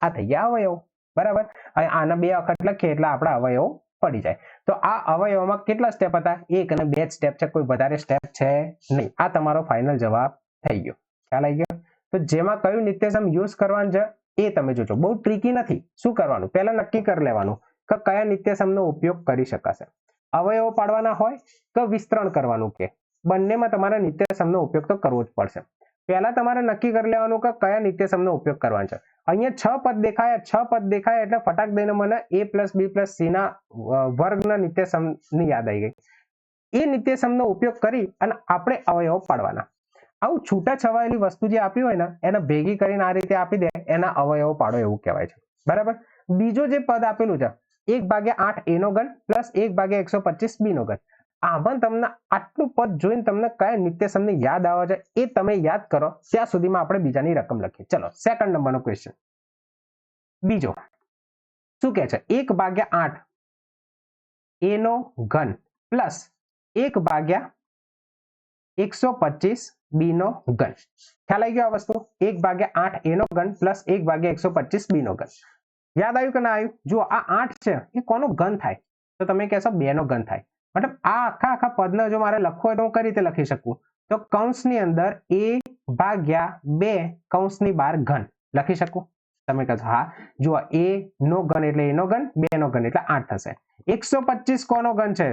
આ થઈ ગયા અવયવ. બરાબર. આના 2 વખત લખીએ એટલે આપણા અવયવ પડી જાય. તો આ અવયવમાં કેટલા સ્ટેપ હતા? 1 અને 2 સ્ટેપ છે, કોઈ વધારે સ્ટેપ છે નહીં. આ તમારો ફાઇનલ જવાબ થઈ ગયો. ખ્યાલ આવી ગયો? તો જેમાં કયું નિત્યસમ યુઝ કરવાનું છે એ તમે જોજો. બહુ ટ્રિકી નથી. શું કરવાનું? પહેલા નક્કી કરી લેવાનું કે કયા નિત્યસમનો ઉપયોગ કરી શકાશે. અવયવો પાડવાના હોય કે વિસ્તરણ કરવાનું, કે બંનેમાં તમારે નિત્યસમનો ઉપયોગ તો કરવો જ પડશે. પહેલા તમારે નક્કી કરી લેવાનું કે કયા નિત્યસમનો ઉપયોગ કરવાનો છે. અહીંયા 6 પદ દેખાયા એટલે ફટાક દઈને મને a plus b plus c ના વર્ગના નિત્યસમની યાદ આવી ગઈ. એ નિત્યસમનો ઉપયોગ કરી અને આપણે અવયવો પાડવાના. આવું છૂટા છવાયેલી વસ્તુ જે આપી હોય ને એને ભેગી કરીને આ રીતે આપી દે, એના અવયવો પાડો એવું કહેવાય છે. બરાબર. બીજો જે પદ આપેલું છે 1/8 a નો ઘન પ્લસ 1/125 b નો ઘન. આમાં તમને આટલું પદ જોઈને તમને કયા નિત્યસમની યાદ આવે છે એ તમે યાદ કરો, ત્યાં સુધીમાં આપણે બીજાની રકમ લખીએ. ચલો, સેકન્ડ નંબરનો ક્વેશ્ચન. બીજો શું કહે છે? 1/8 a નો ઘન પ્લસ 1/125 b નો ઘન. ખ્યાલ આવી ગયો આ વસ્તુ? 1/8 a નો ઘન પ્લસ 1/125 b નો ઘન. યાદ આવ્યું કે ના આવ્યું? જુઓ, આ 8 છે એ કોનો ઘન થાય? તો તમે કહેશો 2 નો ઘન થાય. મતલબ આ આખા પદને જો મારે લખવું હોય તો હું કઈ રીતે લખી શકું? તો કૌંસની અંદર a/2 કૌંસની બહાર ઘન લખી શકું. તમે કહેશો હા. જુઓ, a નો ઘન એટલે a નો ઘન, 2 નો ઘન એટલે 8 થશે. 125 કોનો ઘન છે?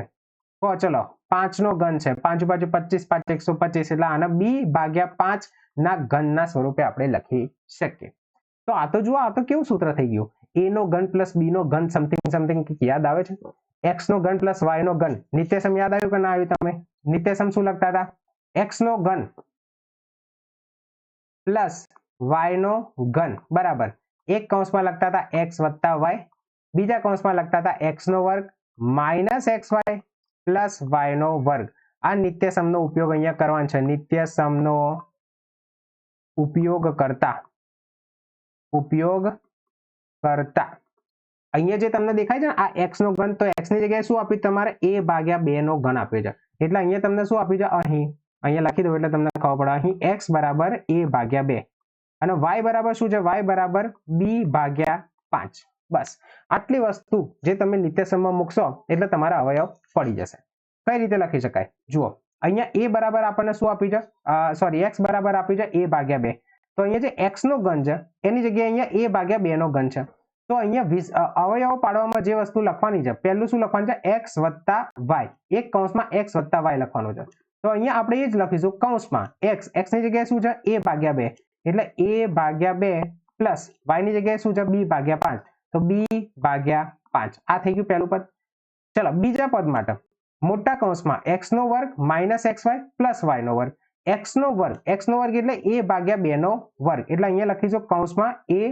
કહો ચલો. 5 નો ઘન છે. 5 બાજુ 25, 5 125 એટલે આના b/5 ના ઘનના સ્વરૂપે આપણે લખી શકીએ. તો આ તો જુઓ, આ તો કેવું સૂત્ર થઈ ગયું? a નો ઘન પ્લસ b નો ઘન સમથિંગ યાદ આવે છે? x નો ઘન પ્લસ y નો ઘન. નિત્યસમ યાદ આવ્યું કે ના આવ્યું? તમે નિત્યસમ શું લખતા હતા? x નો ઘન પ્લસ y નો ઘન બરાબર એક કૌંસમાં લખતા હતા x વત્તા y, બીજા કૌંસમાં લખતા હતા x નો વર્ગ માઇનસ xy પ્લસ y નો વર્ગ. આ નિત્યસમનો ઉપયોગ અહીંયા કરવાનો છે. નિત્યસમનો ઉપયોગ કરતા અહીંયા જે તમને દેખાય છે ને આ x નો ઘન, તો x ની જગ્યાએ શું આપ્યું તમારે? a/2 નો ઘન આપ્યો છે. એટલે અહીંયા તમને શું આપ્યું છે? અહીંયા લખી દો એટલે તમને ખબર પડે. અહીં x બરાબર a/2 અને y બરાબર શું છે? y બરાબર b/5. બસ આટલી વસ્તુ જે તમે નિત્યસમમાં મૂકશો એટલે તમારા અવયવ પડી જશે. કઈ રીતે લખી શકાય? જુઓ, અહીંયા a બરાબર આપણને શું આપ્યું છે? સોરી, x બરાબર આપ્યું છે a/2. તો અહીંયા જે x નો ઘન છે એની જગ્યાએ અહીંયા a/2 નો ઘન છે. તો અહીંયા અવયવો પાડવામાં જે વસ્તુ લખવાની છે, પહેલું શું લખવાનું છે? x વત્તા y. એક કૌંસમાં x વત્તા y લખવાનું છે. તો અહીંયા આપણે એ જ લખીશું કૌંસમાં x ની જગ્યાએ શું છે? a/2 એટલે a/2 પ્લસ y ની જગ્યાએ શું છે? b/5. તો b/5. આ થઈ ગયું પહેલું પદ. ચલો બીજા પદ માટે મોટા કૌંસમાં x નો વર્ગ માઇનસ xy પ્લસ y નો વર્ગ. x નો વર્ગ એટલે a ભાગ્યા 2 નો વર્ગ, એટલે અહીંયા લખીશું કૌંસમાં a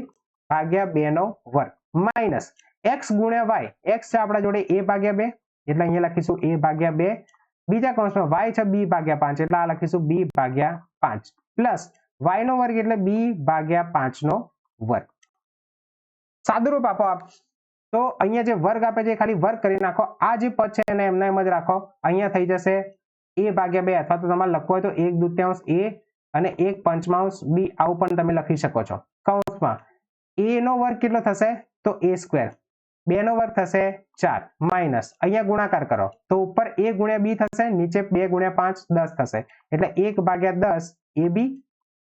ભાગ્યા 2 નો વર્ગ માઇનસ x ગુણ્યા y, x છે આપણા જોડે a ભાગ્યા 2 એટલે અહીંયા લખીશું a ભાગ્યા 2, બીજા કૌંસમાં y છે b ભાગ્યા 5 એટલે આ લખીશું b ભાગ્યા 5 પ્લસ y નો વર્ગ એટલે b ભાગ્યા 5 નો વર્ગ. સાદુરૂપ આપો આપ તો અહીંયા જે વર્ગ આપે છે ખાલી વર્ગ કરી નાખો, આ જે પદ છે એને એમને એમ જ રાખો. અહીંયા થઈ જશે a ભાગ્યા 2 અથવા તો તમારે લખવું હોય તો 1/2 a અને 1/5 b, આવું પણ તમે લખી શકો છો. કૌંસમાં a નો વર્ગ કેટલો થશે તો a સ્ક્વેર, 2 નો વર્ગ થશે 4 માઇનસ અહીંયા ગુણાકાર કરો તો ઉપર a ગુણ્યા b થશે, નીચે 2 ગુણ્યા 5 10 થશે એટલે 1/10 ab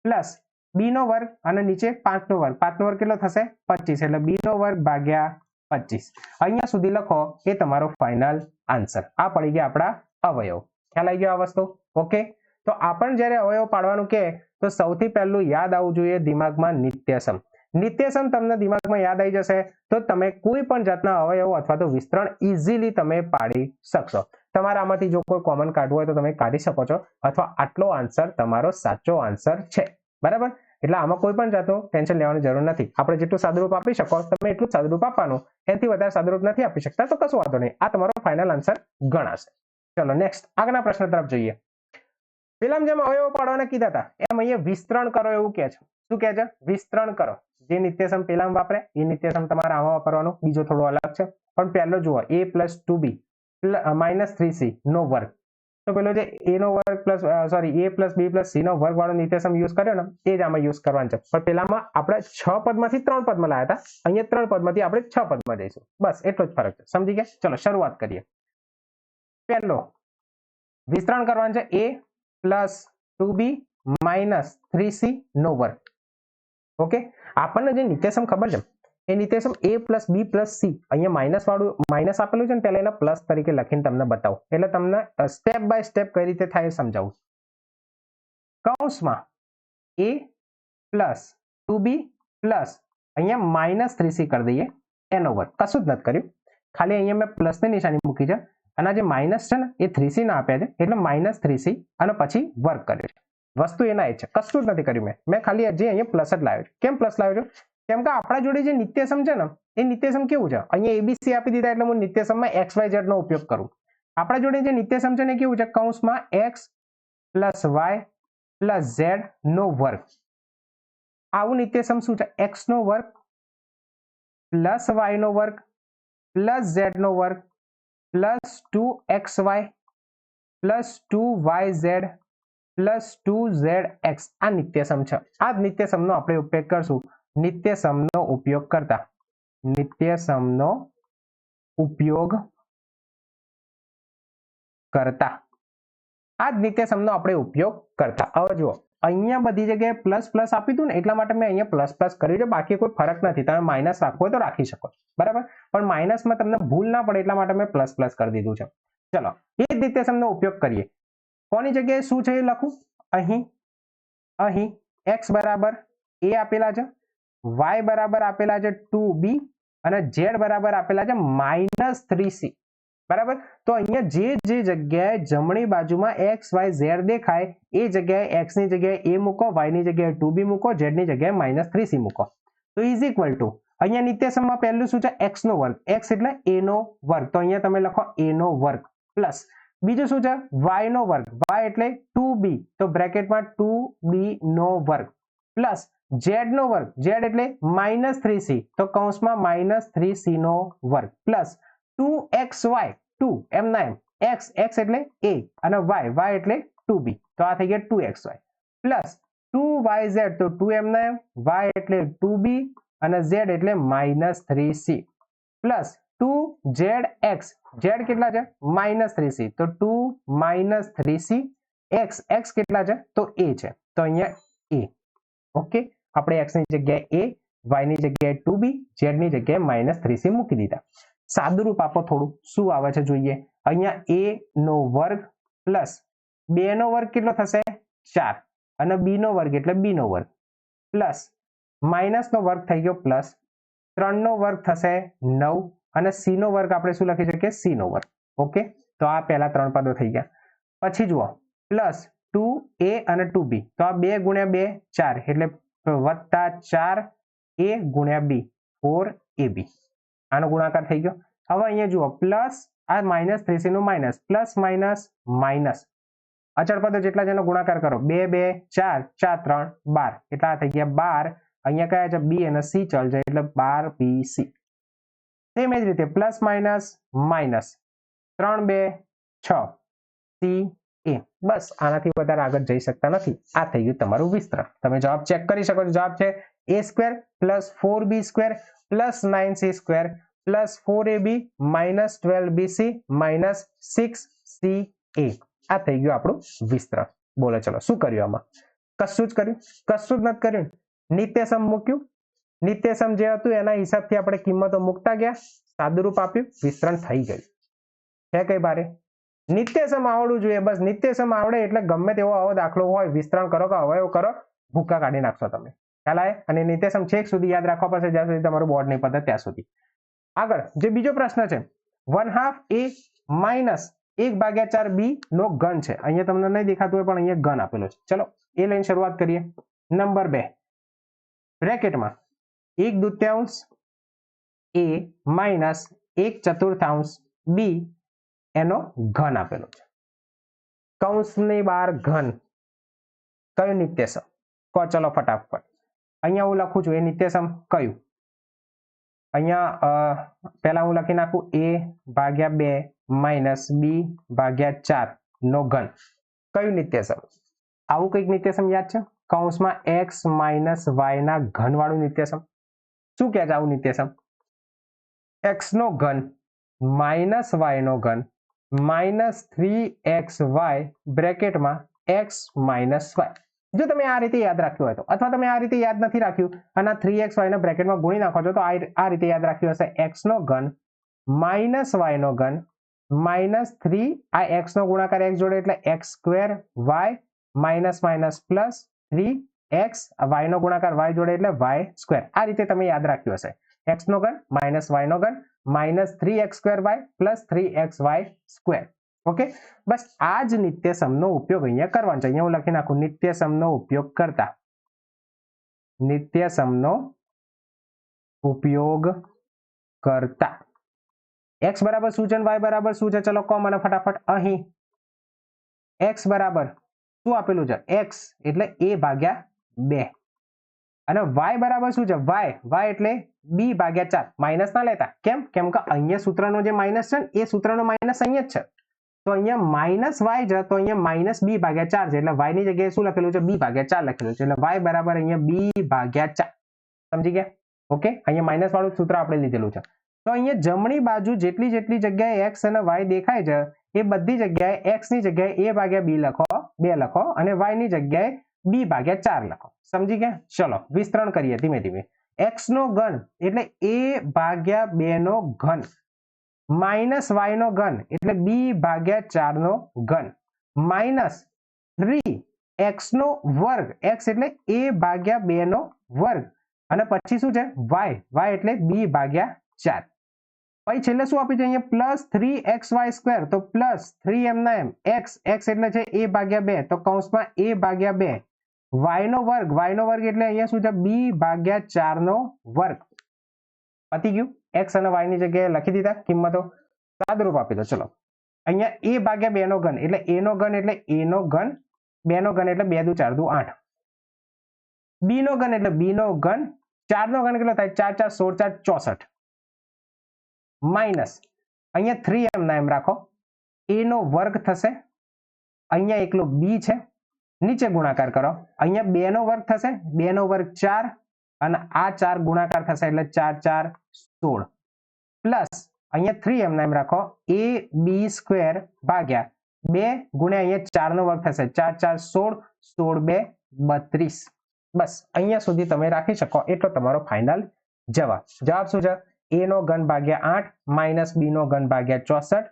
પ્લસ b નો વર્ગ અને નીચે 5 નો વર્ગ, 5 નો વર્ગ કેટલો થશે 25 એટલે b નો વર્ગ ભાગ્યા 25. અહીંયા સુધી લખો એ તમારો ફાઇનલ આન્સર. આ પડી ગયા આપણા અવયવ. ખ્યાલ આવી ગયો આ વસ્તુ? ઓકે. તો આપણ જ્યારે અવયવ પાડવાનું કે તો સૌથી પહેલું યાદ આવવું જોઈએ દિમાગમાં નિત્યસમ. નિત્યસમ તમને દિમાગમાં યાદ આવી જશે તો તમે કોઈ પણ જાતના અવયવો અથવા તો વિસ્તરણ ઇઝીલી તમે પાડી શકશો. તમારા આમાંથી જો કોઈ કોમન કાઢવું હોય તો તમે કાઢી શકો છો, અથવા આટલો આન્સર તમારો સાચો આન્સર છે. બરાબર? એટલે આમાં કોઈ પણ જાતનું ટેન્શન લેવાની જરૂર નથી. આપણે જેટલું સાદુરૂપ આપી શકો તમે એટલું સાદુરૂપ આપવાનું, એનાથી વધારે સાદુરૂપ નથી આપી શકતા તો કશું વાંધો નહીં, આ તમારો ફાઇનલ આન્સર ગણાશે. ચલો નેક્સ્ટ આગળના પ્રશ્ન તરફ જોઈએ. પેલામાં જેમ અવયવો પાડવાના કીધા હતા એમ અહીંયા વિસ્તરણ કરો એવું કહે છે. શું કહે છે? વિસ્તરણ કરો. જે નિત્યસમ પેલામાં વાપરે એ નિત્યસમ તમારે આમાં વાપરવાનો, બીજો થોડો અલગ છે. પણ પહેલો જુઓ a + 2b - 3c નો વર્ગ, તો પેલો જે a નો વર્ગ plus sorry a + b + c નો વર્ગ વાળો નિત્યસમ યુઝ કર્યો ને એ જ આમાં યુઝ કરવાનો છે. પણ પેલામાં આપણે 6 પદમાંથી 3 પદમાં લાવ્યા હતા, અહીંયા 3 પદમાંથી આપણે 6 પદમાં જઈશું. બસ એટલો જ ફરક છે. સમજી ગયા? ચલો શરૂઆત કરીએ. પહેલો વિસ્તરણ કરવાનું છે a + 2b - 3c નો વર્ગ. ઓકે, આપણને જે નિત્યસમ ખબર છે એ નિત્યસમ a + b + c, અહીંયા માઇનસ વાળું માઇનસ આપેલું છે ને પહેલા એના પ્લસ તરીકે લખીને તમને બતાવું, એટલે તમને સ્ટેપ બાય સ્ટેપ કઈ રીતે થાય એ સમજાવું. કૌંસમાં a + 2b પ્લસ અહીંયા -3c કરી દઈએ એનો વર્ગ. કશું જ નથી કર્યું, ખાલી અહીંયા મેં પ્લસની નિશાની મૂકી છે અને આ જે માઇનસ છે ને એ 3c ના આપ્યા છે એટલે -3c અને પછી વર્ગ કર્યો છે. વસ્તુ એના એ છે, કશું જ નથી કર્યું મેં ખાલી જે અહીંયા પ્લસ જ લાવ્યો છે. કેમ પ્લસ લાવ્યો છું? કેમ કે આપણા જોડે જે નિત્યસમ છે ને એ નિત્યસમ કેવું છે, અહીંયા abc આપી દીધા એટલે હું નિત્યસમમાં xyz નો ઉપયોગ કરું. આપણા જોડે જે નિત્યસમ છે ને કેવું છે, કૌંસમાં x + y + z નો વર્ગ. આવું નિત્યસમ શું છે? x નો વર્ગ પ્લસ y નો વર્ગ પ્લસ z નો વર્ગ plus 2xy plus 2yz plus 2zx. આ નિત્યસમ છે. આ જ નિત્યસમનો આપણે ઉપયોગ કરશું. નિત્યસમનો ઉપયોગ કરતા આ જ નિત્યસમનો આપણે ઉપયોગ કરતા. હવે જુઓ અહીંયા બધી જગ્યાએ પ્લસ પ્લસ આપ્યું હતું ને એટલા માટે મેં અહીંયા પ્લસ પ્લસ કર્યું છે, બાકી કોઈ ફરક નથી. તમે માઇનસ રાખવું હોય તો રાખી શકો, બરાબર, પણ માઇનસમાં તમને ભૂલ ના પડે એટલા માટે મેં પ્લસ પ્લસ કરી દીધું છે. ચલો એ જ નિત્યસમનો ઉપયોગ કરીએ. કોની જગ્યાએ શું છે એ લખું? અહીં x બરાબર a આપેલા છે, y બરાબર આપેલા છે 2b અને z બરાબર આપેલા છે -3c. બરાબર, તો અહીંયા જે જગ્યાએ જમણી બાજુમાં x y z દેખાય એ જગ્યાએ x ની જગ્યાએ a મૂકો, y ની જગ્યાએ 2b મૂકો, z ની જગ્યાએ -3c મૂકો. તો ઇઝ ઇક્વલ ટુ અહીંયા નિત્યસમમાં પહેલું શું છે? x નો વર્ગ. x એટલે a નો વર્ગ, તો અહીંયા તમે લખો a નો વર્ગ પ્લસ બીજું શું છે? y નો વર્ગ. y એટલે 2b, તો બ્રેકેટમાં 2b નો વર્ગ પ્લસ z નો વર્ગ. z એટલે -3c, તો કૌંસમાં -3c નો વર્ગ પ્લસ 2xy, 2 એમના એમ, x એટલે a અને y એટલે 2b, તો આ થઈ ગયા 2xy પ્લસ 2yz, તો 2 એમના એમ, y એટલે 2b અને z એટલે -3c પ્લસ 2zx. z કેટલા છે? -3c, તો 2 - 3c x કેટલા છે? તો a છે, તો અહીંયા a. ઓકે, આપણે x ની જગ્યાએ a, y ની જગ્યાએ 2b, z ની જગ્યાએ -3c મૂકી દીધા. સાદુરૂપ આપો થોડું, શું આવે છે જોઈએ. અહીંયા a નો વર્ગ પ્લસ 2 નો વર્ગ કેટલો થશે? 4 અને b નો વર્ગ એટલે b નો વર્ગ પ્લસ માઇનસ નો વર્ગ થઈ ગયો પ્લસ 3 નો વર્ગ થશે 9 અને c નો વર્ગ આપણે શું લખી શકીએ? c નો વર્ગ. ઓકે, તો આ પહેલા 3 પદો થઈ ગયા. પછી જુઓ પ્લસ 2a અને 2b, તો આ 2 ગુણ્યા 2 4 એટલે વત્તા 4a ગુણ્યા b 4ab, આનો ગુણાકાર થઈ ગયો. હવે અહીંયા જુઓ પ્લસ આ માઇનસ 3c નું માઇનસ, પ્લસ માઇનસ માઇનસ અચળ પદો જેટલા જેનો ગુણાકાર કરો, 2 2 4 4 3 12 એટલે આ થઈ ગયા 12. અહીંયા કયા છે b અને c ચલ છે એટલે 12bc. તેમ જ રીતે પ્લસ માઇનસ માઇનસ 3 2 6 ca. બસ આનાથી વધારે આગળ જઈ શકતા નથી. આ થઈ ગયું તમારું વિસ્તરણ. તમે જવાબ ચેક કરી શકો છો. જવાબ છે a² plus 4b² plus 9c² plus 4ab minus 12bc minus 6ca. આ થઈ ગયું આપણું વિસ્તરણ. બોલો ચલો શું કર્યું આમાં? કશું જ કર્યું? કશું જ નથી કર્યું. નિત્યસમ મૂક્યું, નિત્યસમ જે હતું એના હિસાબથી આપણે કિંમતો મૂકતા ગયા, સાદુરૂપ આપ્યું, વિસ્તરણ થઈ ગયું. છે કઈ બારે? નિત્યસમ આવડવું જોઈએ. બસ નિત્યસમ આવડે એટલે ગમે તેવો આવો દાખલો હોય, વિસ્તરણ કરો કે અવયવ કરો, ભૂક્કા કાઢી નાખશો તમે. ખ્યાલ આવે? અને નિત્યસમ છેક સુધી યાદ રાખવા પડશે જ્યાં સુધી તમારું બોર્ડ નહીં પતે ત્યાં સુધી. આગળ જે બીજો પ્રશ્ન છે 1/2 a માઇનસ 1/4b નો ઘન છે. અહીંયા તમને નહીં દેખાતું હોય પણ અહીંયા ઘન આપેલો છે. ચલો એ લઈને શરૂઆત કરીએ. નંબર 2 બ્રેકેટમાં 1/2 a માઇનસ 1/4 b એનો ઘન આપેલો છે. કૌંસની બહાર ઘન. કયું નિત્યસમ? કહો ચલો ફટાફટ. અહીંયા હું લખું છું એ નિત્યસમ કયું? અહીંયા પહેલા હું લખી નાખું a/2 માઇનસ b/4 નો ઘન. કયું નિત્યસમ? આવું કંઈક નિત્યસમ યાદ છે? કૌંસમાં x માઇનસ y ના ઘન વાળું નિત્યસમ. શું કહે છે આવું નિત્યસમ? x નો ઘન માઇનસ y નો ઘન minus 3xy બ્રેકેટમાં x minus y. જો તમે આ રીતે યાદ રાખ્યું હોય તો, અથવા તમે આ રીતે યાદ નથી રાખ્યું અને 3xy ના બ્રેકેટમાં ગુણી નાખો છો તો આ રીતે યાદ રાખ્યું હશે x નો ઘન માઇનસ y નો ઘન માઇનસ 3, આ x નો ગુણાકાર x જોડે એટલે x² y minus minus plus 3x, y નો ગુણાકાર y જોડે એટલે y². આ રીતે તમે યાદ રાખ્યું હશે. x નો ઘન માઇનસ y નો ઘન minus 3x² plus 3xy². Okay, બસ આ જ નિત્યસમનો ઉપયોગ અહીંયા કરવાનો છે. અહીંયા હું લખી નાખું નિત્યસમનો ઉપયોગ કરતા. નિત્યસમનો ઉપયોગ કરતા x બરાબર શું છે y બરાબર શું છે? ચલો કહો મને ફટાફટ. અહીં x બરાબર શું આપેલું છે? x એટલે a/2 અને y બરાબર શું છે? y એટલે b/4. માઇનસ ના લેતા. કેમ? કેમ કે અહીંયા સૂત્રનો જે માઇનસ છે ને એ સૂત્રનો માઇનસ અહીંયા જ છે. તો અહીંયા માઇનસ y છે તો અહીંયા માઇનસ b/4 છે એટલે y ની જગ્યાએ શું લખેલું છે? b/4 લખેલું છે એટલે y બરાબર અહીંયા b/4. સમજી ગયા? ઓકે, અહીંયા માઇનસ વાળું સૂત્ર આપણે લીધેલું છે. તો અહીંયા જમણી બાજુ જેટલી જેટલી જગ્યાએ x અને y દેખાય છે એ બધી જગ્યાએ x ની જગ્યાએ a/b લખો, 2 લખો અને y ની જગ્યાએ b/4 લખો. સમજી ગયા? ચલો વિસ્તરણ કરીએ ધીમે ધીમે. x નો ઘન એટલે a/2 નો ઘન માઇનસ y નો ઘન એટલે b/4 નો ઘન માઇનસ 3x નો વર્ગ, x એટલે a/2 નો વર્ગ અને પછી શું છે? y એટલે b/4. પછી છેલ્લે શું આપ્યું છે અહીંયા? Plus 3xy². તો પ્લસ 3 એમના એમ x એટલે છે a/2 તો કૌંસમાં a/2 y નો વર્ગ એટલે અહીંયા શું છે? b/4 નો વર્ગ. પતી ગયું. x અને y ની જગ્યાએ લખી દીધા કિંમતો. સાદુરૂપ આપી દો. ચલો અહીંયા a/2 નો ઘન એટલે a નો ઘન એટલે a નો ઘન, 2 નો ઘન એટલે 2 દુ 4 દુ 8, b નો ઘન એટલે b નો ઘન, 4 નો ઘન કેટલો થાય? 4 4 16 4 64 માઇનસ અહીંયા 3 એમના એમ રાખો, a નો વર્ગ થશે, અહીંયા એકલો b છે, નીચે ગુણાકાર કરો, અહીંયા 2 નો વર્ગ થશે, 2 નો વર્ગ 4 અને આ 4 ગુણાકાર થશે એટલે 4 4 16 પ્લસ અહીંયા 3 એમના એમ રાખો, ab² ભાગ્યા 2 ગુણ્યા અહીંયા 4 નો વર્ગ થશે, 4 4 16 16 2 32. બસ અહીંયા સુધી તમે રાખી શકો એટલો તમારો ફાઇનલ જવાબ. જવાબ શું છે? a નો ઘન ભાગ્યા 8 માઇનસ b નો ઘન ભાગ્યા 64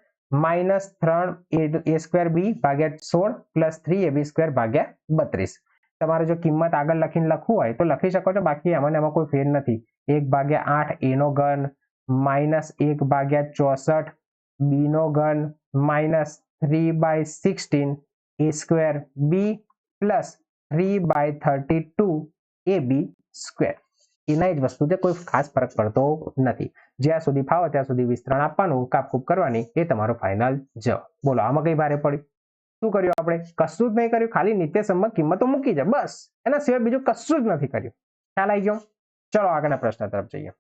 માઇનસ 3a² ભાગ્યા 16 પ્લસ 3ab² ભાગ્યા 32. તમારે જો કિંમત આગળ લખીને લખવું હોય તો લખી શકો છો, બાકી એમાં કોઈ ફેર નથી. 1/8 a નો ઘન માઇનસ 1/64 b નો ઘન -3/16 a square B plus 3/32 ab square. એના જ વસ્તુ છે, કોઈ ખાસ ફરક પડતો નથી. જ્યાં સુધી ફાવે ત્યાં સુધી વિસ્તરણ આપવાનું, કાપકૂપ કરવાની, એ તમારો ફાઇનલ જવાબ. બોલો આમાં કઈ ભારે પડ્યું? શું કર્યું આપણે? કશું જ નહીં કર્યું, ખાલી નિત્યસમમાં કિંમતો મૂકી છે બસ. એના સિવાય બીજું કશું જ નથી કર્યું. ખ્યાલ આવી ગયો? ચલો આગળના પ્રશ્ન તરફ જઈએ.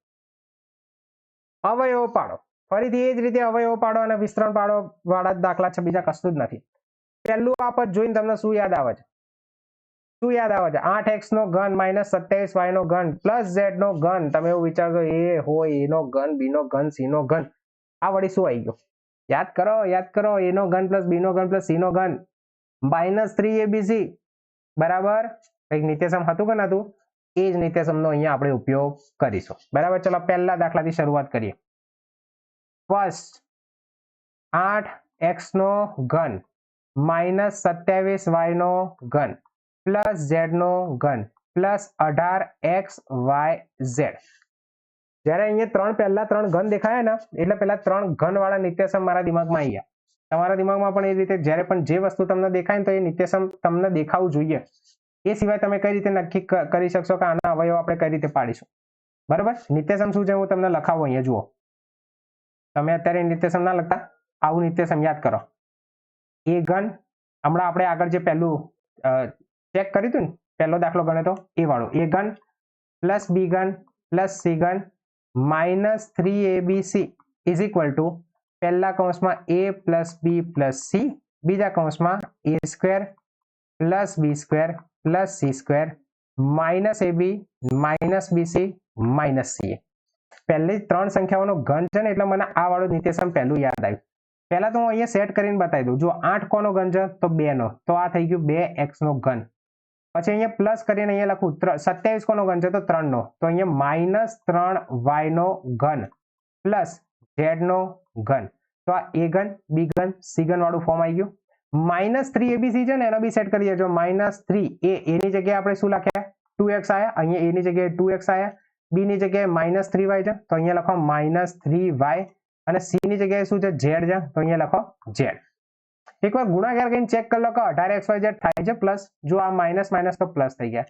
અવયવો પાડો. ફરીથી એ જ રીતે અવયવો પાડો અને વિસ્તરણ પાડો વાળા દાખલા છે, બીજા કશું જ નથી. પહેલું આપત જોઈને તમને શું યાદ આવે છે? શું યાદ આવે છે? 8x નો ઘન -27y નો ઘન પ્લસ z નો ઘન. તમે એવું વિચારશો એ હોય a નો ઘન, b નો ઘન, c નો ઘન. આ વળી શું આવી ગયું? યાદ કરો, યાદ કરો. a નો ઘન પ્લસ b નો ઘન પ્લસ c નો ઘન -3abc બરાબર. કંઈક નિત્યસમ હતું કે નતું? એ જ નિત્યસમનો અહીંયા આપણે ઉપયોગ કરીશું. બરાબર. ચલો પહેલા દાખલાથી શરૂઆત કરીએ. ફર્સ્ટ 8x નો ઘન -27y નો ઘન પ્લસ z નો ઘન પ્લસ 18xyz. જ્યારે અહીંયા પહેલા ત્રણ ઘન દેખાયા ને એટલે પેલા ત્રણ ઘન વાળા નિત્યસમ મારા દિમાગમાં આવી ગયા. તમારા દિમાગમાં પણ એ રીતે જ્યારે પણ જે વસ્તુ તમને દેખાય ને તો એ નિત્યસમ તમને દેખાવું જોઈએ. એ સિવાય તમે કઈ રીતે નક્કી કરી શકશો કે આના અવયવ આપણે કઈ રીતે પાડીશું? બરાબર. નિત્યસમ શું છે હું તમને લખાવું, અહીંયા જુઓ. તમે અત્યારે નિત્યસમ ના લખતા, આવું નિત્યસમ યાદ કરો. એ ઘન, હમણાં આપણે આગળ જે પહેલું ચેક કર્યું હતું ને, પહેલો દાખલો ગણ્યો તો એ વાળો. એ ઘન પ્લસ બી ઘન પ્લસ સી ઘન -3abc ઇઝ ઇક્વલ ટુ પહેલા કૌંસમાં a plus B plus C, બીજા કૌંસમાં a square plus B square plus C square -ab minus BC minus C. પહેલી ત્રણ સંખ્યાઓનો ઘન છે ને એટલે મને આ વાળું નિત્યસમ પહેલું યાદ આવ્યું. પહેલા તો હું અહીંયા સેટ કરીને બતાવી દઉં. જો 8 કોનો ઘન છે? તો 2 નો, તો આ થઈ ગયું 2x નો ઘન. પછી અહીંયા પ્લસ કરીને અહીંયા લખું 27 કોનો ઘન છે? તો 3 નો, તો અહીંયા -3y નો ઘન પ્લસ z નો ઘન. તો આ a ઘન b ઘન c ઘન વાળું ફોર્મ આવી ગયું. -3abc છે ને એનો બી સેટ કરી દેજો. -3 એની જગ્યાએ આપણે શું લખ્યા? 2x આયા. અહીંયા a ની જગ્યાએ 2x આયા. b ની જગ્યાએ -3y છે તો અહીંયા લખો -3y અને c ની જગ્યાએ શું છે? z છે તો અહીંયા લખો z. એકવાર ગુણાકાર કરીને ચેક કરી લો કે 18xyz થાય છે પ્લસ. જો આ માઇનસ માઇનસ તો પ્લસ થઈ ગયા.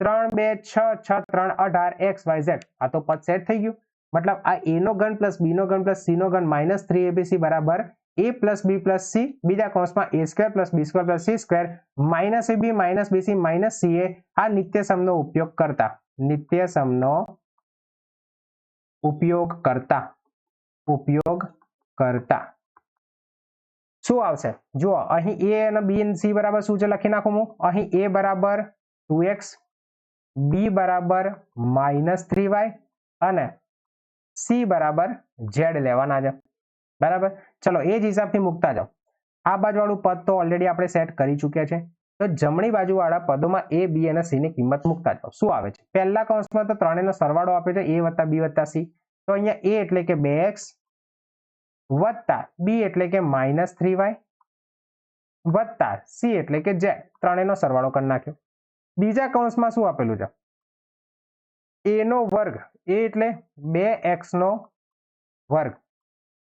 3 2 6 6 3 18xyz. આ તો પદ સેટ થઈ ગયું. મતલબ આ a નો ઘન પ્લસ b નો ઘન પ્લસ c નો ઘન -3abc બરાબર a plus b plus c, બીજા કૌંસમાં a square plus b square plus c square -ab minus bc minus ca. આ નિત્યસમનો ઉપયોગ કરતા શું આવશે? જુઓ અહીં a અને b અને c બરાબર શું છે લખી નાખું હું. અહીં a બરાબર 2x, b બરાબર -3y અને c બરાબર z લેવાના છે. બરાબર. ચલો એ જ હિસાબથી મૂકતા જાઓ. આ બાજુવાળું પદ તો ઓલરેડી આપણે સેટ કરી ચૂક્યા છે. તો જમણી બાજુવાળા પદોમાં a, b અને c ની કિંમત મૂકતા જાઓ. શું આવે છે? પહેલા કૌંસમાં તો ત્રણેયનો સરવાળો આપ્યો છે a વત્તા b વત્તા c. તો અહીંયા a એટલે કે 2x વત્તા b એટલે કે -3y વત્તા c એટલે કે z. ત્રણેયનો સરવાળો કરી નાખ્યો. બીજા કૌંસમાં શું આપેલું છે? a નો વર્ગ, a એટલે 2x નો વર્ગ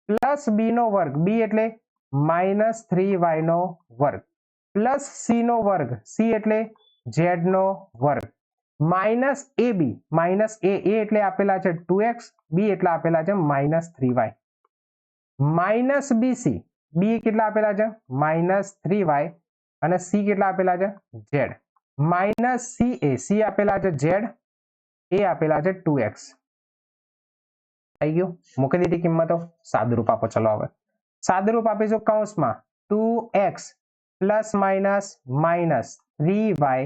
પ્લસ b નો વર્ગ, b એટલે -3y નો વર્ગ પ્લસ c નો વર્ગ, c એટલે z નો વર્ગ માઇનસ ab, માઇનસ a એટલે આપેલા છે 2x, b એટલે આપેલા છે -3y માઇનસ bc, b કેટલા આપેલા છે? -3y અને c કેટલા આપેલા છે? z માઇનસ ca, c આપેલા છે z, એ આપેલા છે 2x. થઈ ગયું. મૂકી દીધી કિંમતો. સાદુરૂપ આપો. ચલો હવે સાદુરૂપ આપીશું કૌંસમાં 2x plus minus minus 3y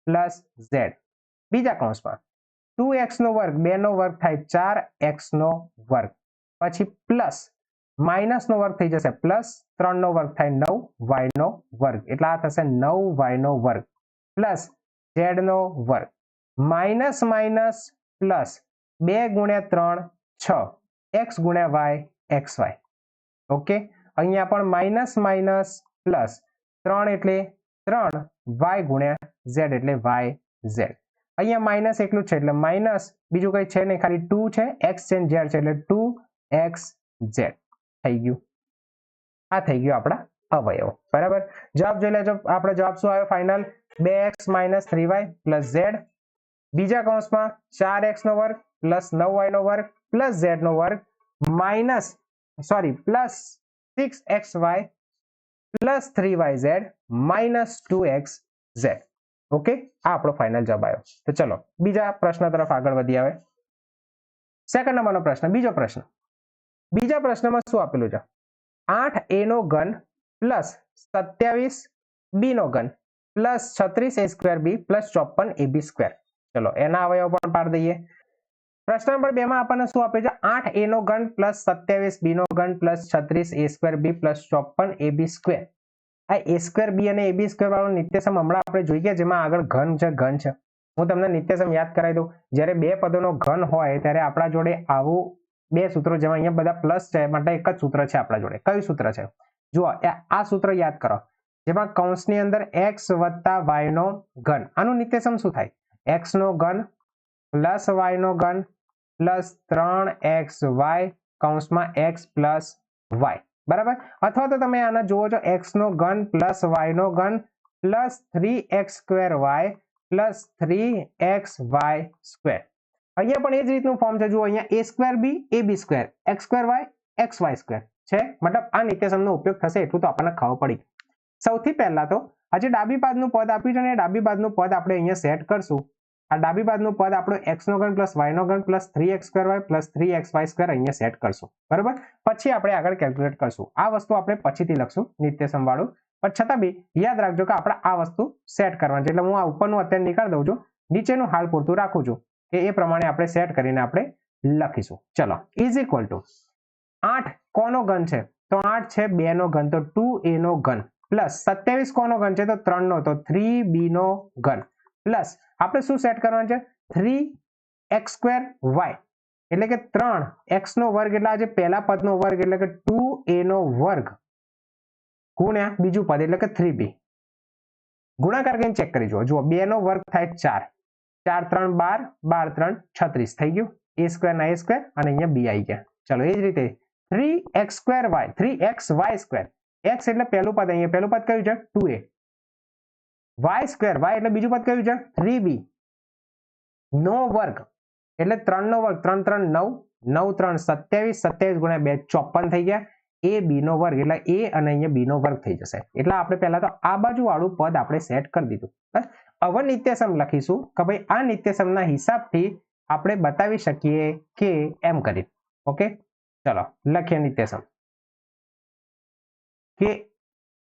plus z. બીજા કૌંસમાં 2x નો વર્ગ, 2 નો વર્ગ થાય 4x નો વર્ગ, પછી પ્લસ માઇનસ નો વર્ગ થઈ જશે પ્લસ 3 નો વર્ગ થાય 9y નો વર્ગ, એટલે આ થશે 9y નો વર્ગ પ્લસ z નો વર્ગ માઇનસ માઇનસ પ્લસ 2 ગુણ્યા 3 6 x ગુણ્યા y xy. ઓકે. અહીંયા પણ માઇનસ માઇનસ પ્લસ 3 એટલે 3 y ગુણ્યા z એટલે yz. અહીંયા માઇનસ એકલું છે એટલે માઇનસ, બીજું કઈ છે નહીં, ખાલી 2 છે, x છે, z છે એટલે 2xz થઈ ગયું. આ થઈ ગયો આપણા અવયવ, બરાબર. જવાબ જોઈ લેજો, આપણો જવાબ શું આવ્યો ફાઇનલ? 2x - 3y + z, બીજા કૌંસમાં 4x નો વર્ગ પ્લસ 9y નો વર્ગ પ્લસ z નો વર્ગ plus 6xy plus 3yz minus 2xz. Okay, આ આપણો ફાઇનલ જવાબ આવ્યો. તો ચલો બીજા પ્રશ્ન તરફ આગળ વધીએ. હવે સેકન્ડ નંબરનો પ્રશ્ન, બીજો પ્રશ્ન. બીજા પ્રશ્નમાં શું આપેલું છે? 8a નો ઘન પ્લસ 27b નો ઘન પ્લસ 36a² પ્લસ 54ab². ચલો એના અવયવ પણ પાડી દઈએ. પ્રશ્ન નંબર 2 માં આપણને શું આપે છે? 8a નો ઘન પ્લસ 27b નો ઘન પ્લસ 36a² પ્લસ 54ab². આ a²b અને ab² વાળો નિત્યસમ હમણાં આપણે જોઈ ગયા, જેમાં આગળ ઘન છે. હું તમને નિત્યસમ યાદ કરાવી દઉં. જ્યારે બે પદોનો ઘન હોય ત્યારે આપણા જોડે આવું બે સૂત્રો, જેમાં અહીંયા બધા પ્લસ છે માટે એક જ સૂત્ર છે આપણા જોડે. કયું સૂત્ર છે? જુઓ, આ સૂત્ર યાદ કરો, જેમાં કૌંસની અંદર x + y નો ઘન. આનું નિત્યસમ શું થાય? x નો ઘન પ્લસ y નો ઘન પ્લસ 3xy કૌંસમાં x પ્લસ y, બરાબર. અથવા તો તમે આના જુઓ છો, x નો ઘન પ્લસ y નો ઘન પ્લસ 3x² પ્લસ 3xy². અહીંયા પણ એ જ રીતનું ફોર્મ છે. જુઓ, અહીંયા a²b ab², x²y xy² છે. મતલબ આ નિત્યસમનો ઉપયોગ થશે એટલું તો આપણને ખબર પડી. સૌથી પહેલા તો આજે ડાબી બાજુનું પદ આપ્યું છે ને, ડાબી બાજુનું પદ આપણે અહીંયા સેટ કરશું. આ ડાબી બાજુનું પદ આપણો x નો ઘન પ્લસ y નો ઘન પ્લસ 3x²y પ્લસ 3xy² અહીંયા સેટ કરશું, બરાબર. પછી આપણે આગળ કેલ્ક્યુલેટ કરશું. આ વસ્તુ આપણે પછીથી લખશું નિત્યસમ વાળું, પણ છતાં બી યાદ રાખજો કે આપણે આ વસ્તુ સેટ કરવાની છે. એટલે હું આ ઉપરનું અત્યારે નીકાળી દઉં છું, નીચેનું હાલ પૂરતું રાખું છું, કે એ પ્રમાણે આપણે સેટ કરીને આપણે લખીશું. ચલો, ઇઝ ઇક્વલ ટુ 8 કોનો ઘન છે? તો 8 છે 2 નો ઘન, તો 2a નો ઘન પ્લસ 27 કોનો ઘન છે? તો 3 નો, તો 3b નો ઘન પ્લસ આપણે શું સેટ કરવાનું છે? 3x²y એટલે કે 3x નો વર્ગ, એટલે આજે પહેલા પદનો વર્ગ એટલે કે 2a નો વર્ગ ગુણ્યા બીજું પદ એટલે કે 3b. ગુણાકાર કરીને ચેક કરી જુઓ. 2 નો વર્ગ થાય 4, 4 3 12, 12 3 36 થઈ ગયું. a² ના a² અને અહીંયા b આવી ગયા. ચલો એ જ રીતે 3x²y 3xy², x એટલે પહેલું પદ, અહીંયા પહેલું પદ કયું છે? 2a. y² y એટલે બીજું પદ કયું છે? 3b નો વર્ગ એટલે 3 નો વર્ગ, 3 3 9, 9 3 27, 27 ગુણ્યા 2 54 થઈ ગયા. ab નો વર્ગ એટલે a અને અહીંયા b નો વર્ગ થઈ જશે. એટલે આપણે પહેલા તો આ બાજુ વાળું પદ આપણે સેટ કરી દીધું. બસ હવે નિત્યસમ લખીશું કે ભાઈ આ નિત્યસમના હિસાબથી આપણે બતાવી શકીએ કે એમ કરી. ઓકે, ચલો લખીએ નિત્યસમ. કે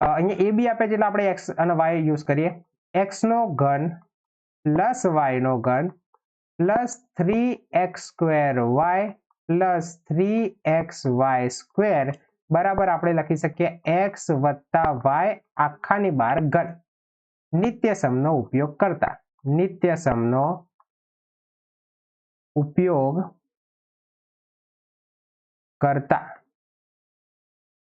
અહીંયા ab આપે છે એટલે આપણે x અને y યુઝ કરીએ. x નો ઘન પ્લસ y નો ઘન પ્લસ 3x²y પ્લસ 3xy² બરાબર આપણે લખી શકીએ x + y આખાની બાર ઘન. નિત્યસમનો ઉપયોગ કરતા, નિત્યસમનો ઉપયોગ કરતા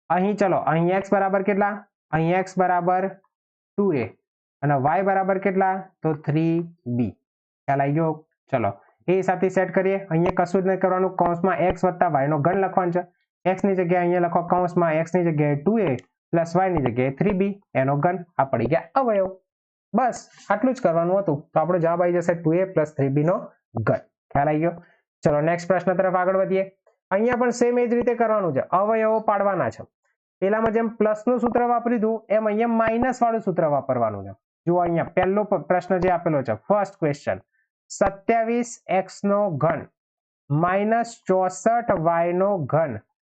અહીં ચલો, અહીં x બરાબર કેટલા? અહીં x બરાબર 2a અને y બરાબર કેટલા? તો 3b. ખ્યાલ આવી ગયો? ચલો એ હિસાબથી સેટ કરીએ. અહીંયા કશું જ નહીં કરવાનું, કૌંસમાં x + y નો ઘન લખવાનું છે. x ની જગ્યાએ અહીંયા લખો કૌંસમાં x ની જગ્યાએ 2a પ્લસ y ની જગ્યાએ 3b એનો ઘન. આ પડી ગયા અવયવ. બસ આટલું જ કરવાનું હતું. તો આપણો જવાબ આવી જશે 2a પ્લસ 3b નો ઘન. ખ્યાલ આવી ગયો? ચલો નેક્સ્ટ પ્રશ્ન તરફ આગળ વધીએ. અહીંયા પણ સેમ એ જ રીતે કરવાનું છે, અવયવો પાડવાના છે. પેલામાં જેમ પ્લસ નું સૂત્ર વાપર્યું હતું એમ અહીંયા માઇનસ વાળું સૂત્ર વાપરવાનું છે. જુઓ અહીંયા પહેલો પ્રશ્ન જે આપેલો છે, ફર્સ્ટ ક્વેશ્ચન, 27x નો ઘન માઇનસ 64y નો ઘન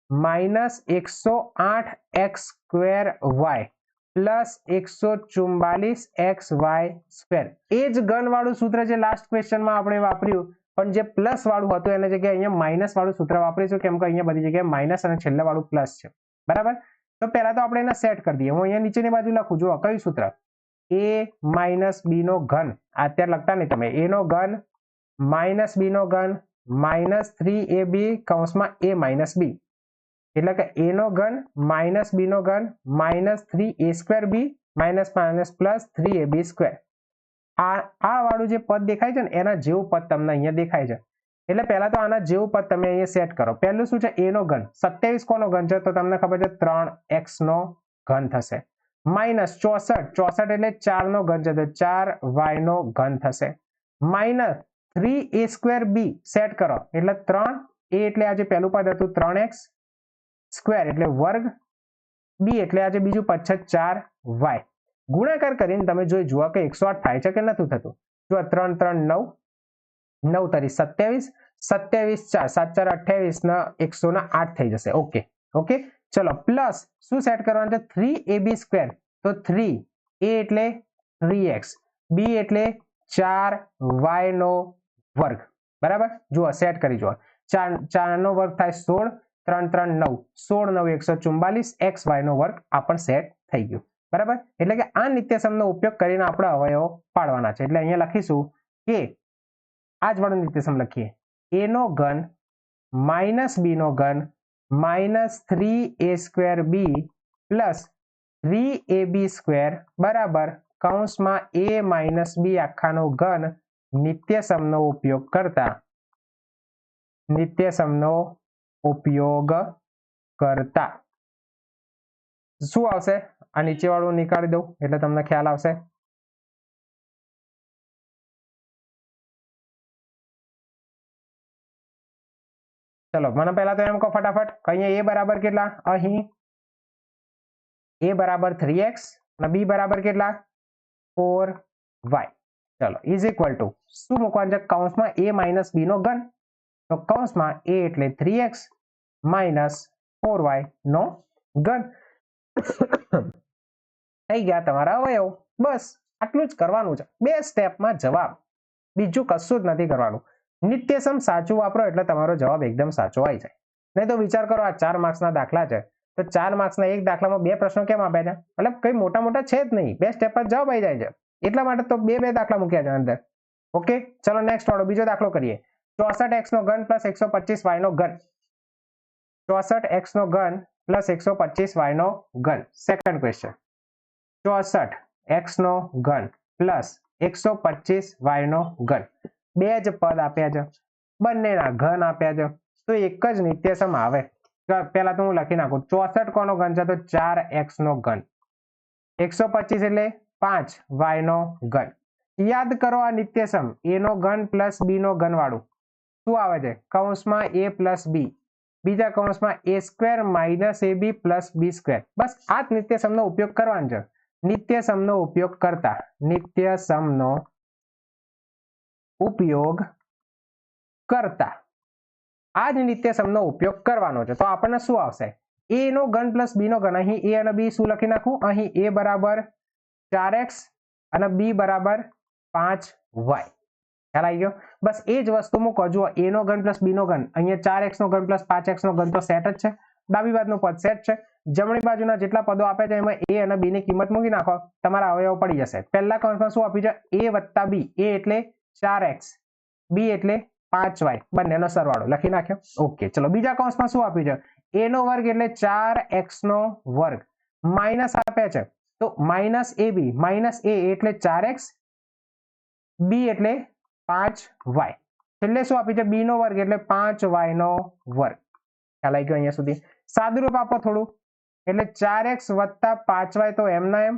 માઇનસ 108x²y પ્લસ 144xy². એ જ ઘન વાળું સૂત્ર જે લાસ્ટ ક્વેશ્ચનમાં આપણે વાપર્યું, પણ જે પ્લસ વાળું હતું એની જગ્યાએ અહીંયા માઇનસ વાળું સૂત્ર વાપરીશું, કેમ કે અહીંયા બધી જગ્યાએ માઇનસ અને છેલ્લે વાળું પ્લસ છે, બરાબર. તો પહેલા તો આપણે એને સેટ કરી દઈએ. હું અહીંયા નીચેની બાજુ લખું. જુઓ કયું સૂત્ર? a - b નો ઘન. અત્યારે લખતા નહીં તમે. a નો ઘન માઇનસ b નો ઘન માઇનસ 3ab કૌંસમાં a - b એટલે કે a નો ઘન માઇનસ b નો ઘન minus 3a² b minus minus plus 3ab². આ વાળું જે પદ દેખાય છે ને એના જેવું પદ તમને અહીંયા દેખાય છે. એટલે પહેલા તો આના જેવું પદ તમે અહીંયા સેટ કરો. પહેલું શું છે? a નો ઘન. 27 કોનો ઘન છે? તો તમને ખબર છે 3x નો ઘન થશે. માઇનસ 64 એટલે 4 નો ઘન છે તો 4y નો ઘન થશે. માઇનસ 3a²b સેટ કરો એટલે 3a એટલે આજે પહેલું પદ હતું 3x સ્ક્વેર એટલે વર્ગ, b એટલે આજે બીજું પદ છે 4y. ગુણાકાર કરીને તમે જુઓ કે 108 થાય છે કે નથી થતું. જો 3 3 9 9 તારી 27 27 4 7 4 28 ને 108 થઈ જશે. ઓકે ઓકે ચલો પ્લસ શું સેટ કરવાનું છે? 3ab². તો 3 a એટલે 3x, b એટલે 4y નો વર્ગ. બરાબર, જુઓ સેટ કરી જુઓ. 4 નો વર્ગ થાય 16, 3 3 9 16 9 144 xy નો વર્ગ આ પણ સેટ થઈ ગયું. બરાબર, એટલે કે આ નિત્યસમનો ઉપયોગ કરીને આપણે અવયવો પાડવાના છે. એટલે અહીંયા લખીશું કે આ જ વાળું નિત્યસમ લખીએ. a નો ઘન માઇનસ b નો ઘન માઇનસ 3a²b પ્લસ 3ab² બરાબર કૌંસમાં a માઇનસ b આખાનો ઘન નિત્યસમનો ઉપયોગ કરતા શું આવશે? આ નીચે વાળું નીકાળી દઉં એટલે તમને ખ્યાલ આવશે. ચલો મને પહેલા તો એમ કહો ફટાફટ કે અહીંયા a બરાબર કેટલા? અહીં a બરાબર 3x અને b બરાબર કેટલા? 4y. ચલો ઇઝ ઇક્વલ ટુ શું મૂકવાનું છે? કૌંસમાં a માઇનસ b નો ઘન. તો કૌંસમાં a એટલે 3x માઇનસ 4y નો ઘન. થઈ ગયા તમારા અવયવ. બસ આટલું જ કરવાનું છે. 2 સ્ટેપમાં જવાબ, બીજું કશું જ નથી કરવાનું. નિત્યસમ સાચું વાપરો એટલે તમારો જવાબ એકદમ સાચો આવી જાય. નહીં તો વિચાર કરો આ 4 માર્ક્સના દાખલા છે તો 4 માર્ક્સના એક દાખલામાં 2 પ્રશ્નો કેમ આપ્યા છે? મતલબ કઈ મોટા મોટા છે જ નહીં, 2 સ્ટેપ પર જવાબ આવી જાય છે. એટલા માટે તો 2 દાખલા મૂક્યા છે અંદર. ઓકે ચલો નેક્સ્ટ વાળો બીજો દાખલો કરીએ. 64x નો ઘન પ્લસ 125y નો ઘન. 64x નો ઘન પ્લસ 125y નો ઘન. Second question. 64x નો ઘન પ્લસ 125y નો ઘન. 2 જ પદ આપ્યા છે, બંનેના ઘન આપ્યા છે, તો એક જ નિત્યસમ આવે. પહેલા તો હું લખી નાખું. 64 કોનો ઘન છે? તો 4x નો ઘન. 125 એટલે 5y નો ઘન. યાદ કરો આ નિત્યસમ a નો ઘન પ્લસ b નો ઘન વાળું શું આવે છે? કૌંસમાં a પ્લસ b, બીજા કૌંસમાં a² minus ab plus b². બસ આ જ નિત્યસમનો ઉપયોગ કરવાનો છે. નિત્યસમનો ઉપયોગ કરતા આ જ નિત્યસમનો ઉપયોગ કરવાનો છે. તો આપણને શું આવશે? a નો ઘન પ્લસ b નો ઘન. અહીં a અને b શું લખી નાખું? અહીં a બરાબર 4x અને b બરાબર 5y. ખ્યાલ આવી ગયો? બસ એ જ વસ્તુ મૂકો. જુઓ a નો ઘન પ્લસ b નો ઘન, અહીંયા 4x નો ઘન પ્લસ 5x નો ઘન તો સેટ જ છે. ડાબી બાજુનું પદ સેટ છે. જમણી બાજુના જેટલા પદો આપે છે એમાં a અને b ની કિંમત મૂકી નાખો, તમારા અવયવ પડી જશે. પહેલા કૌંસમાં શું આપ્યું છે? a વત્તા b. a એટલે 4x, b એટલે 5y, બંનેનો સરવાળો લખી નાખ્યો. ઓકે ચલો બીજા કૌંસમાં શું આપ્યું છે? a નો વર્ગ એટલે 4x નો વર્ગ માઇનસ આપ્યા છે તો માઇનસ ab. માઇનસ a એટલે 4x, b એટલે 5y. છેલ્લે શું આપ્યું છે? b નો વર્ગ એટલે 5y નો વર્ગ. ખ્યાલ આવી ગયો અહીંયા સુધી? સાદુરૂપ આપો થોડું એટલે 4x વત્તા 5y તો એમના એમ.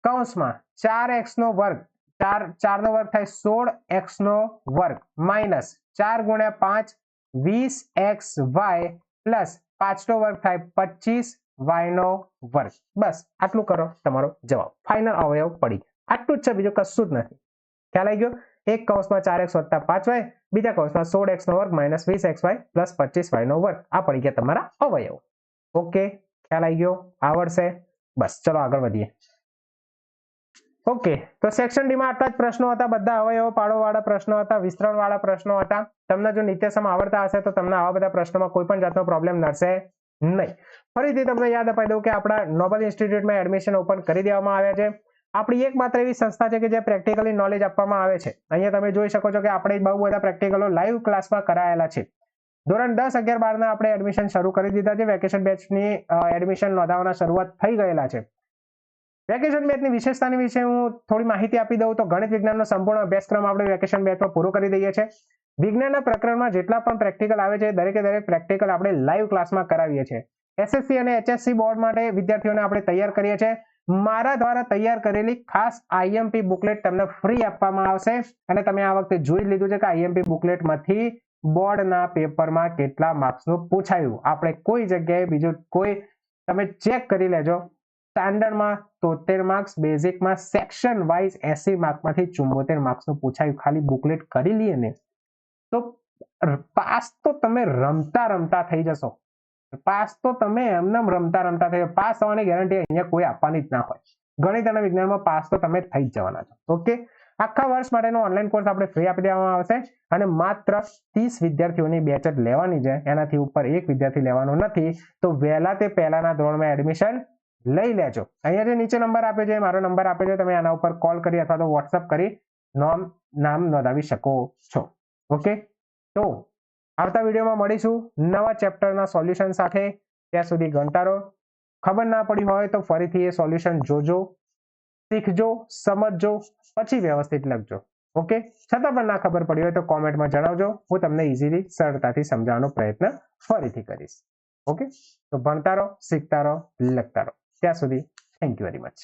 કૌંસમાં 4x નો વર્ગ, 4 નો વર્ગ થાય 16x નો વર્ગ માઇનસ 4 ગુણ્યા 5 20xy પ્લસ 5 નો વર્ગ થાય 25y નો વર્ગ. બસ આટલું કરો, તમારો જવાબ ફાઇનલ અવયવ પડી. આટલું જ છે, બીજું કશું જ નથી. ખ્યાલ આવી ગયો? એક કૌંસમાં 4x વત્તા 5y, બીજા કૌંસમાં 16x નો વર્ગ માઇનસ 20xy પ્લસ 25y નો વર્ગ. આ પડી ગયા તમારા અવયવ. ઓકે ખ્યાલ આવી ગયો? આવડશે? બસ ચલો આગળ વધીએ. ઓકે તો સેક્શન ડી માં આટલા જ પ્રશ્નો હતા. બધા અવયવો પાડો વાળા પ્રશ્નો હતા, વિસ્તરણ વાળા પ્રશ્નો હતા. તમને જો નિત્યસમ આવડતા હશે તો તમને આવા બધા પ્રશ્નોમાં કોઈ પણ જાતનો પ્રોબ્લેમ નડશે નહીં. ફરીથી તમને યાદ અપાઈ દઉં કે આપણા નોબલ ઇન્સ્ટિટ્યૂટમાં એડમિશન ઓપન કરી દેવામાં આવ્યા છે. આપણી એકમાત્ર એવી સંસ્થા છે કે જે પ્રેક્ટિકલી નોલેજ આપવામાં આવે છે. અહીંયા તમે જોઈ શકો છો કે આપણે બહુ બધા પ્રેક્ટિકલો લાઈવ ક્લાસમાં કરાયેલા છે. ધોરણ 10, 11, 12 આપણે એડમિશન શરૂ કરી દીધા છે. વેકેશન બેચની એડમિશન નોંધાવવાના શરૂઆત થઈ ગયેલા છે. વેકેશન બેચની વિશેષતાની વિશે હું થોડી માહિતી આપી દઉં તો ગણિત વિજ્ઞાનનો સંપૂર્ણ અભ્યાસક્રમ આપણે વેકેશન બેચમાં પૂરો કરી દઈએ છીએ. વિજ્ઞાનના પ્રકરણમાં જેટલા પણ પ્રેક્ટિકલ આવે છે દરેકે દરેક પ્રેક્ટિકલ આપણે લાઈવ ક્લાસમાં કરાવીએ છીએ. એસએસસી અને એચએસસી બોર્ડ માટે વિદ્યાર્થીઓને આપણે તૈયાર કરીએ છીએ. મારા દ્વારા તૈયાર કરેલી ખાસ આઈએમપી બુકલેટ તમને ફ્રી આપવામાં આવશે અને તમે આ વખતે જોઈ લીધું છે કે આઈએમપી બુકલેટમાંથી બોર્ડના પેપરમાં કેટલા માર્ક્સનું પૂછાયું. આપણે કોઈ જગ્યાએ બીજું કોઈ તમે ચેક કરી લેજો. સ્ટાન્ડર્ડમાં 73 માર્ક્સ, બેઝિકમાં સેક્શન વાઇઝ 80 માર્કમાંથી 74 માર્ક્સનું પૂછાયું. ખાલી બુકલેટ કરી લઈએ ને તો પાસ તો તમે રમતા રમતા થઈ જશો. પાસ તો તમે એમને રમતા રમતા થઈ જશો. પાસ થવાની ગેરંટી અહીંયા કોઈ આપવાની જ ના હોય. ગણિત અને વિજ્ઞાનમાં પાસ તો તમે થઈ જ જવાના છો. ઓકે, આખા વર્ષ માટેનો ઓનલાઈન કોર્સ આપણે ફ્રી આપી દેવામાં આવશે અને માત્ર 30 વિદ્યાર્થીઓની બેચ જ લેવાની છે. એનાથી ઉપર એક વિદ્યાર્થી લેવાનો નથી. તો વહેલા તે પહેલાના ધોરણમાં એડમિશન લઈ લેજો. અહીંયા જે નીચે નંબર આપ્યો છે મારો નંબર આપ્યો છે, તમે આના ઉપર કોલ કરી અથવા તો વોટ્સઅપ કરી નામ નોંધાવી શકો છો. ઓકે, તો આવતા વિડીયોમાં મળીશું નવા ચેપ્ટરના સોલ્યુશન સાથે. ત્યાં સુધી ગણતા રહો. ખબર ના પડી હોય તો ફરીથી એ સોલ્યુશન જોજો, શીખજો, સમજજો, પછી વ્યવસ્થિત લખજો. ઓકે, છતાં પણ ના ખબર પડી હોય તો કોમેન્ટમાં જણાવજો. હું તમને ઇઝીલી સરળતાથી સમજાવવાનો પ્રયત્ન ફરીથી કરીશ. ઓકે, તો ભણતા રહો, શીખતા રહો, લખતા રહો. ત્યાં સુધી થેન્ક યુ વેરી મચ.